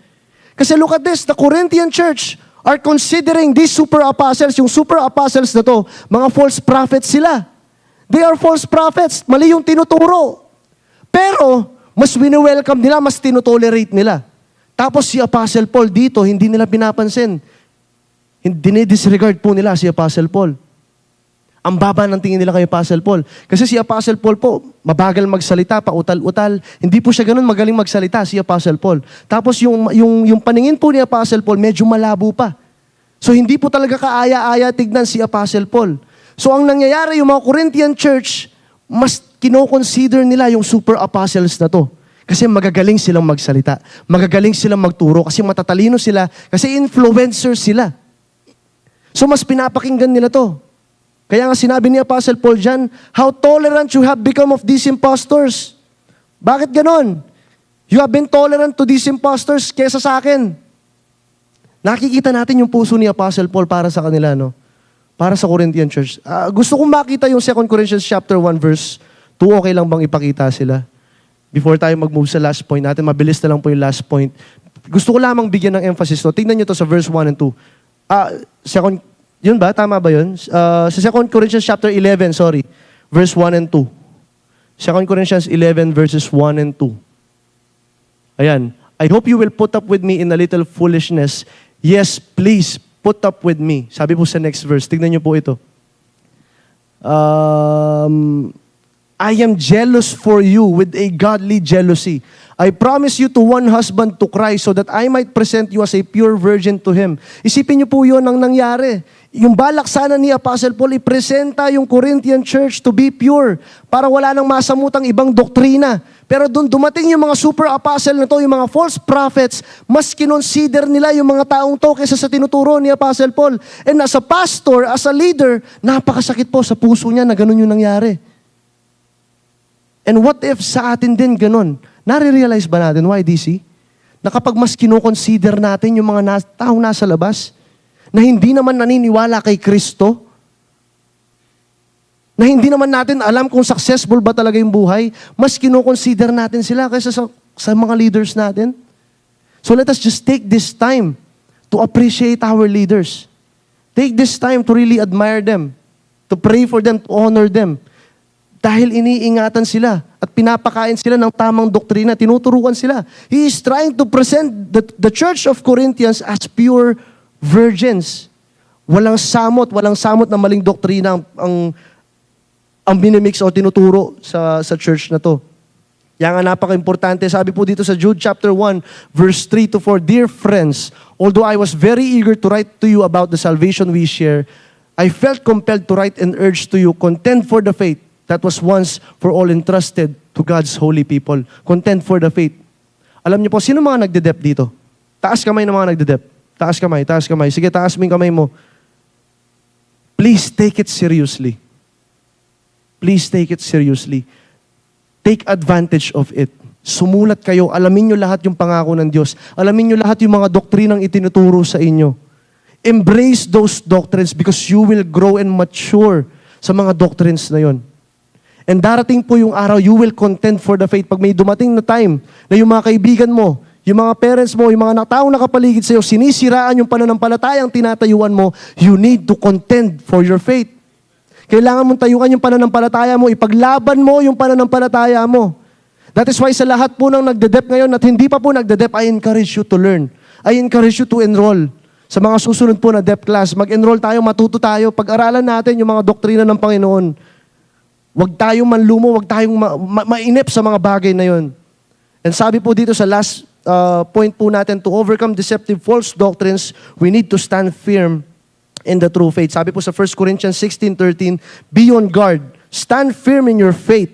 Kasi look at this, the Corinthian church are considering these super apostles, yung super apostles na to, mga false prophets sila. They are false prophets, mali yung tinuturo. Pero, mas wini-welcome nila, mas tinotolerate nila. Tapos si Apostle Paul dito, hindi nila pinapansin. Dinidisregard po nila si Apostle Paul. Ang baba ng tingin nila kay Apostle Paul. Kasi si Apostle Paul po, mabagal magsalita, pautal-utal. Hindi po siya ganun magaling magsalita, si Apostle Paul. Tapos yung paningin po ni Apostle Paul, medyo malabo pa. So hindi po talaga kaaya-aya tignan si Apostle Paul. So ang nangyayari, yung mga Corinthian church, mas kinoconsider nila yung super apostles na to. Kasi magagaling silang magsalita. Magagaling silang magturo. Kasi matatalino sila. Kasi influencers sila. So mas pinapakinggan nila to. Kaya nga sinabi ni Apostle Paul dyan, how tolerant you have become of these impostors. Bakit ganon? You have been tolerant to these impostors kesa sa akin. Nakikita natin yung puso ni Apostle Paul para sa kanila, no? Para sa Corinthian church. Gusto kong makita yung 2 Corinthians chapter 1 verse 2. Okay lang bang ipakita sila? Before tayo mag-move sa last point natin, mabilis na lang po yung last point. Gusto ko lamang bigyan ng emphasis to. Tingnan nyo to sa verse 1 and 2. Yun ba? Tama ba yun? Sa 2 Corinthians chapter 11, verse 1 and 2. 2 Corinthians 11 verses 1 and 2. Ayan. I hope you will put up with me in a little foolishness. Yes, please, put up with me. Sabi po sa next verse. Tignan niyo po ito. I am jealous for you with a godly jealousy. I promise you to one husband to Christ so that I might present you as a pure virgin to Him. Isipin niyo po yun ang nangyari. Yung balak sana ni Apostle Paul, ipresenta yung Corinthian church to be pure para wala nang masamutang ibang doktrina. Pero doon dumating yung mga super apostle na to, yung mga false prophets, mas kinonsider nila yung mga taong to kaysa sa tinuturo ni Apostle Paul. And as a pastor, as a leader, napakasakit po sa puso niya na ganun yung nangyari. And what if sa atin din ganun? Nare-realize ba natin, YDC? Na kapag mas kinoconsider natin yung mga taong nasa labas, na hindi naman naniniwala kay Kristo, na hindi naman natin alam kung successful ba talaga yung buhay, mas kinoconsider natin sila kaysa sa mga leaders natin. So let us just take this time to appreciate our leaders. Take this time to really admire them, to pray for them, to honor them. Dahil iniingatan sila at pinapakain sila ng tamang doktrina, tinuturuan sila. He is trying to present the church of Corinthians as pure virgins. Walang samot na maling doktrina ang binimix o tinuturo sa church na to. Yan nga napaka-importante. Sabi po dito sa Jude chapter 1, verse 3 to 4, Dear friends, although I was very eager to write to you about the salvation we share, I felt compelled to write and urge to you, contend for the faith that was once for all entrusted to God's holy people. Contend for the faith. Alam niyo po, sino mga nagde-dep dito? Taas kamay ng mga nagde-dep. Taas kamay, taas kamay. Sige, taas mo yung kamay mo. Please take it seriously. Please take it seriously. Take advantage of it. Sumulat kayo. Alamin nyo lahat yung pangako ng Diyos. Alamin nyo lahat yung mga doktrinang itinuturo sa inyo. Embrace those doctrines because you will grow and mature sa mga doctrines na yon. And darating po yung araw, you will contend for the faith. Pag may dumating na time na yung mga kaibigan mo, yung mga parents mo, yung mga taong nakapaligid sa'yo, sinisiraan yung pananampalatayang tinatayuan mo, you need to contend for your faith. Kailangan mong tayuan yung pananampalataya mo, ipaglaban mo yung pananampalataya mo. That is why sa lahat po ng nagde-dep ngayon at hindi pa po nagde-dep, I encourage you to learn. I encourage you to enroll. Sa mga susunod po na dep class, mag-enroll tayo, matuto tayo, pag-aralan natin yung mga doktrina ng Panginoon. Huwag tayong manlumo, huwag tayong mainip sa mga bagay na yon. And sabi po dito sa last point po natin, to overcome deceptive false doctrines, we need to stand firm in the true faith. Sabi po sa 1 Corinthians 16:13, be on guard, stand firm in your faith.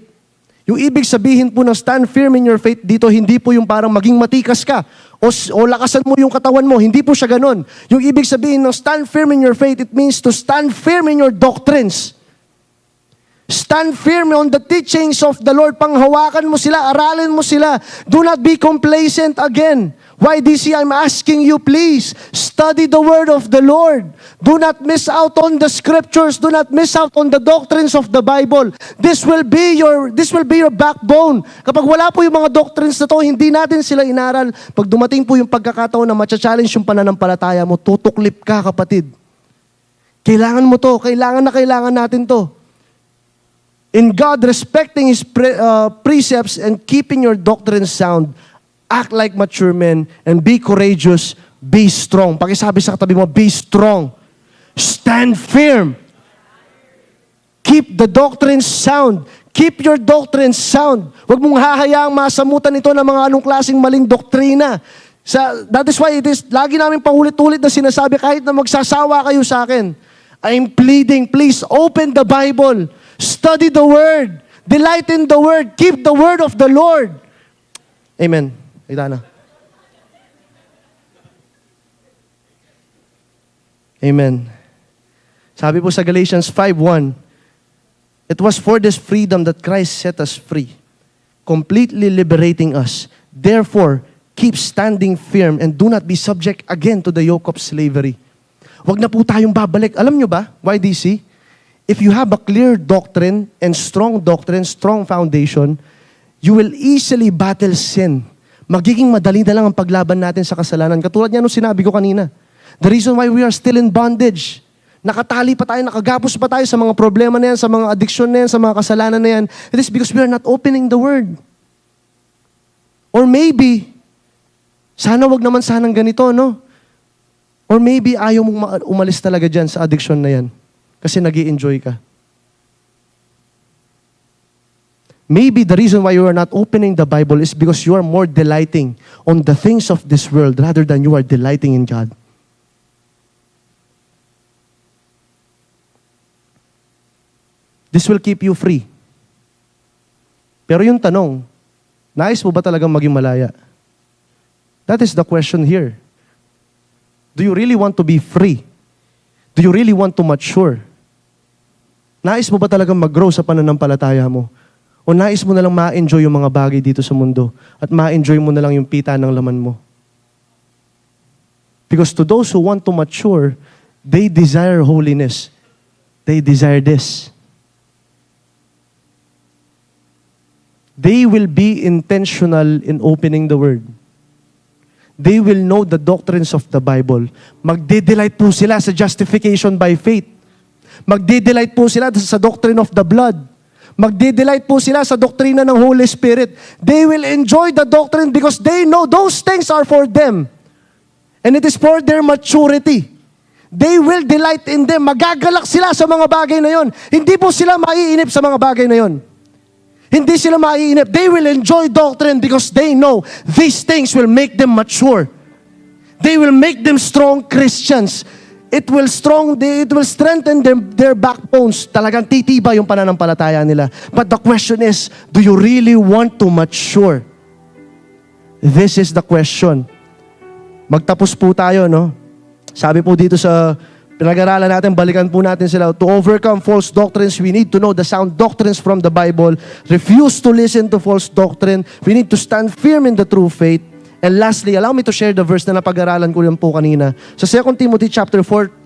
Yung ibig sabihin po ng stand firm in your faith dito, hindi po yung parang maging matikas ka o lakasan mo yung katawan mo. Hindi po siya ganun. Yung ibig sabihin ng stand firm in your faith, it means to stand firm in your doctrines. Stand firm on the teachings of the Lord. Panghawakan mo sila, aralin mo sila. Do not be complacent again. YDC, I'm asking you, please, study the word of the Lord. Do not miss out on the scriptures. Do not miss out on the doctrines of the Bible. This will be your backbone. Kapag wala po yung mga doctrines na to, hindi natin sila inaral. Pag dumating po yung pagkakataon na matcha-challenge yung pananampalataya mo, tutuklip ka, kapatid. Kailangan mo to. Kailangan natin to. In God, respecting His precepts and keeping your doctrine sound, act like mature men and be courageous, be strong. Pakisabi sa katabi mo, be strong. Stand firm. Keep the doctrine sound. Keep your doctrine sound. Huwag mong hahayaang masamutan ito ng mga anong klaseng maling doktrina. That is why lagi namin paulit-ulit na sinasabi, kahit na magsasawa kayo sa akin, I'm pleading, please open the Bible. Study the Word. Delight in the Word. Keep the Word of the Lord. Amen. Aitana. Amen. Sabi po sa Galatians 5:1, it was for this freedom that Christ set us free, completely liberating us. Therefore, keep standing firm and do not be subject again to the yoke of slavery. Huwag na po tayong babalik. Alam nyo ba, YDC, if you have a clear doctrine and strong foundation, you will easily battle sin. Magiging madali na lang ang paglaban natin sa kasalanan. Katulad niya nung sinabi ko kanina. The reason why we are still in bondage, nakatali pa tayo, nakagapos pa tayo sa mga problema na yan, sa mga addiction na yan, sa mga kasalanan na yan, it is because we are not opening the Word. Or maybe, sana wag naman sanang ganito, no? Or maybe ayaw mong umalis talaga dyan sa addiction na yan kasi nag-i-enjoy ka. Maybe the reason why you are not opening the Bible is because you are more delighting on the things of this world rather than you are delighting in God. This will keep you free. Pero yung tanong, nais mo ba talagang maging malaya? That is the question here. Do you really want to be free? Do you really want to mature? Nais mo ba talagang mag-grow sa pananampalataya mo? O nais mo na lang ma-enjoy yung mga bagay dito sa mundo at ma-enjoy mo na lang yung pita ng laman mo? Because to those who want to mature, they desire holiness. They desire this. They will be intentional in opening the Word. They will know the doctrines of the Bible. Magde-delight po sila sa justification by faith. Magde-delight po sila sa doctrine of the blood. Magde-delight po sila sa doktrina ng Holy Spirit. They will enjoy the doctrine because they know those things are for them. And it is for their maturity. They will delight in them. Magagalak sila sa mga bagay na yon. Hindi po sila maiinip sa mga bagay na yon. Hindi sila maiinip. They will enjoy doctrine because they know these things will make them mature. They will make them strong Christians. It will strengthen their backbones. Talagang titiba yung pananampalataya nila. But the question is, do you really want to mature? This is the question. Magtapos po tayo, no? Sabi po dito sa pinag-aralan natin, balikan po natin sila. To overcome false doctrines, we need to know the sound doctrines from the Bible. Refuse to listen to false doctrine. We need to stand firm in the true faith. And lastly, allow me to share the verse na napag-aralan ko lang po kanina. Sa 2 Timothy chapter 3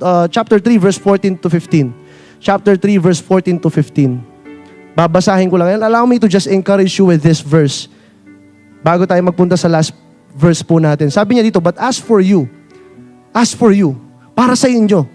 verse 14 to 15. Chapter 3 verse 14 to 15. Babasahin ko lang. And allow me to just encourage you with this verse. Bago tayo magpunta sa last verse po natin. Sabi niya dito, but as for you, para sa inyo,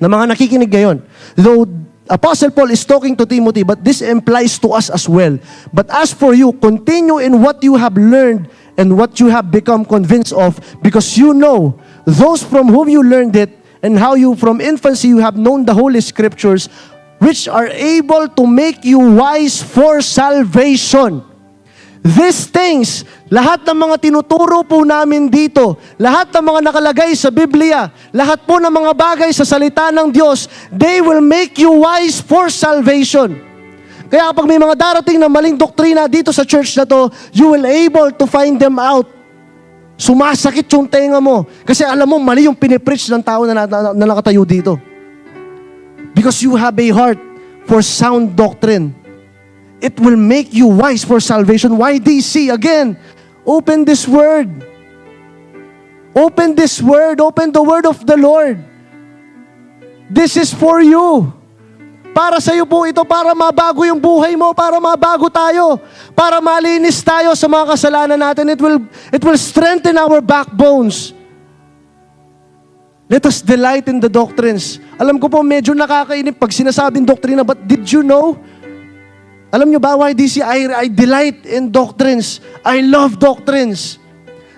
na mga nakikinig ngayon, though Apostle Paul is talking to Timothy, but this implies to us as well. But as for you, continue in what you have learned and what you have become convinced of, because you know those from whom you learned it, and how you from infancy you have known the Holy Scriptures, which are able to make you wise for salvation. These things, lahat ng mga tinuturo po namin dito, lahat ng mga nakalagay sa Biblia, lahat po ng mga bagay sa salita ng Diyos, they will make you wise for salvation. Kaya kapag may mga darating na maling doktrina dito sa church na to, you will able to find them out. Sumasakit yung tenga mo. Kasi alam mo, mali yung pinipreach ng tao na nakatayo dito. Because you have a heart for sound doctrine. It will make you wise for salvation. YDC, again, open this word. Open this word. Open the word of the Lord. This is for you. Para sa iyo po ito, para mabago yung buhay mo, para mabago tayo, para malinis tayo sa mga kasalanan natin. It will strengthen our backbones. Let us delight in the doctrines. Alam ko po, medyo nakakainip pag sinasabing doktrina, but did you know? Alam nyo ba, YDC, I delight in doctrines. I love doctrines.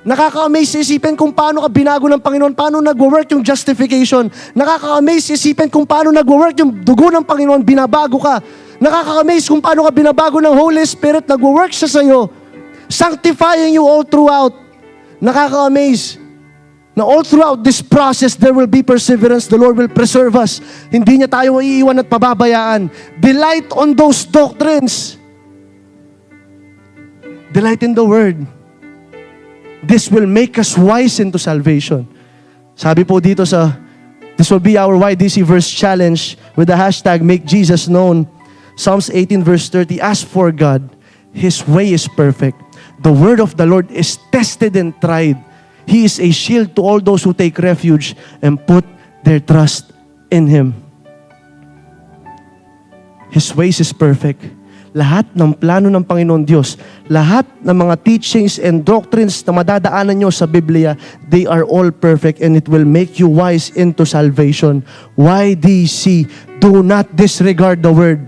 Nakaka-amaze isipin kung paano ka binago ng Panginoon, paano nag-work yung justification. Nakaka-amaze isipin kung paano nag-work yung dugo ng Panginoon, binabago ka. Nakaka-amaze kung paano ka binabago ng Holy Spirit, nag-work siya sa'yo, sanctifying you all throughout. Nakaka-amaze na all throughout this process, there will be perseverance. The Lord will preserve us. Hindi niya tayo iiwan at pababayaan. Delight on those doctrines. Delight in the Word. This will make us wise into salvation. Sabi po dito this will be our YDC verse challenge with the hashtag Make Jesus Known. Psalms 18 verse 30, As for God, His way is perfect. The word of the Lord is tested and tried. He is a shield to all those who take refuge and put their trust in Him. His ways is perfect. Lahat ng plano ng Panginoon Diyos, lahat ng mga teachings and doctrines na madadaanan nyo sa Biblia, they are all perfect and it will make you wise into salvation. YDC, do not disregard the Word.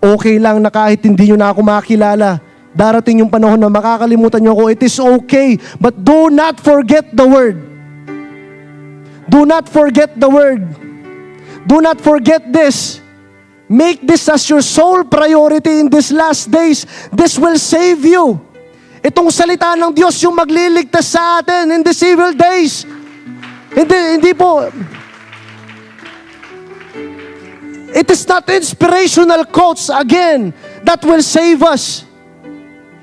Okay lang na kahit hindi nyo na ako makilala, darating yung panahon na makakalimutan nyo ako. It is okay. But do not forget the Word. Do not forget the Word. Do not forget this. Make this as your sole priority in these last days. This will save you. Itong salita ng Diyos yung magliligtas sa atin in these evil days. Hindi po. It is not inspirational quotes again that will save us.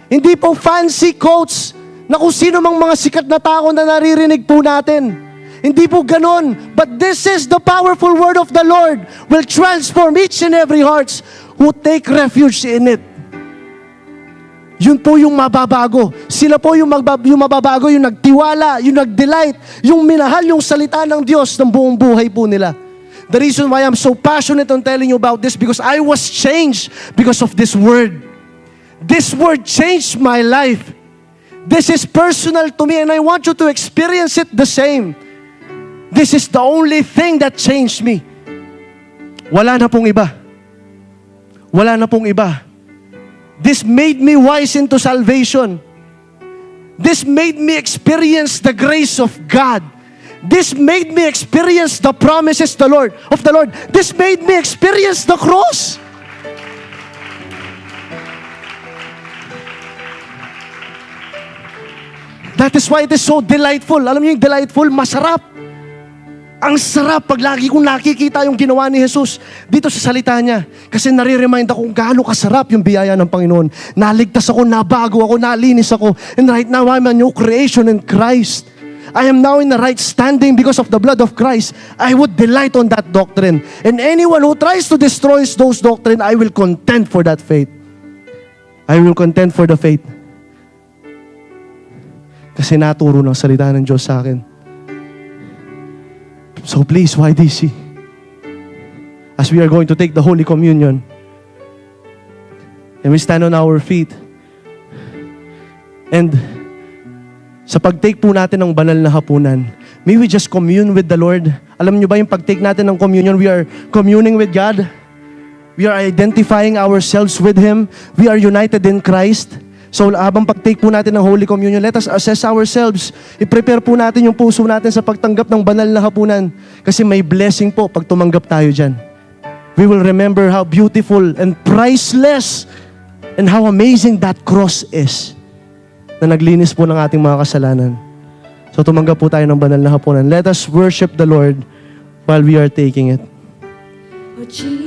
Hindi po fancy quotes na kung sino mang mga sikat na tao na naririnig po natin. Hindi po ganon. But this is the powerful word of the Lord will transform each and every hearts who take refuge in it. Yun po yung mababago. Sila po yung mababago, yung nagtiwala, yung nagdelight, yung minahal yung salita ng Diyos ng buong buhay po nila. The reason why I'm so passionate on telling you about this because I was changed because of this word. This word changed my life. This is personal to me and I want you to experience it the same. This is the only thing that changed me. Wala na pong iba. Wala na pong iba. This made me wise into salvation. This made me experience the grace of God. This made me experience the promises of the Lord. This made me experience the cross. That is why it is so delightful. Alam niyo yung delightful, masarap. Ang sarap pag lagi kong nakikita yung ginawa ni Jesus dito sa salita niya. Kasi nare-remind ako kung gaano kasarap yung biyaya ng Panginoon. Naligtas ako, nabago ako, nalinis ako. And right now, I'm a new creation in Christ. I am now in the right standing because of the blood of Christ. I would delight on that doctrine. And anyone who tries to destroy those doctrine, I will contend for that faith. I will contend for the faith. Kasi naturo ng salita ng Diyos sa akin. So please, YDC, as we are going to take the Holy Communion, and we stand on our feet, and sa pag-take po natin ng banal na hapunan, may we just commune with the Lord. Alam niyo ba yung pag-take natin ng communion, we are communing with God. We are identifying ourselves with Him. We are united in Christ. So habang pag-take po natin ng Holy Communion, let us assess ourselves. I-prepare po natin yung puso natin sa pagtanggap ng banal na hapunan. Kasi may blessing po pag tumanggap tayo dyan. We will remember how beautiful and priceless And how amazing that cross is na naglinis po ng ating mga kasalanan. So tumanggap po tayo ng banal na hapunan. Let us worship the Lord while we are taking it. Oh, Jesus.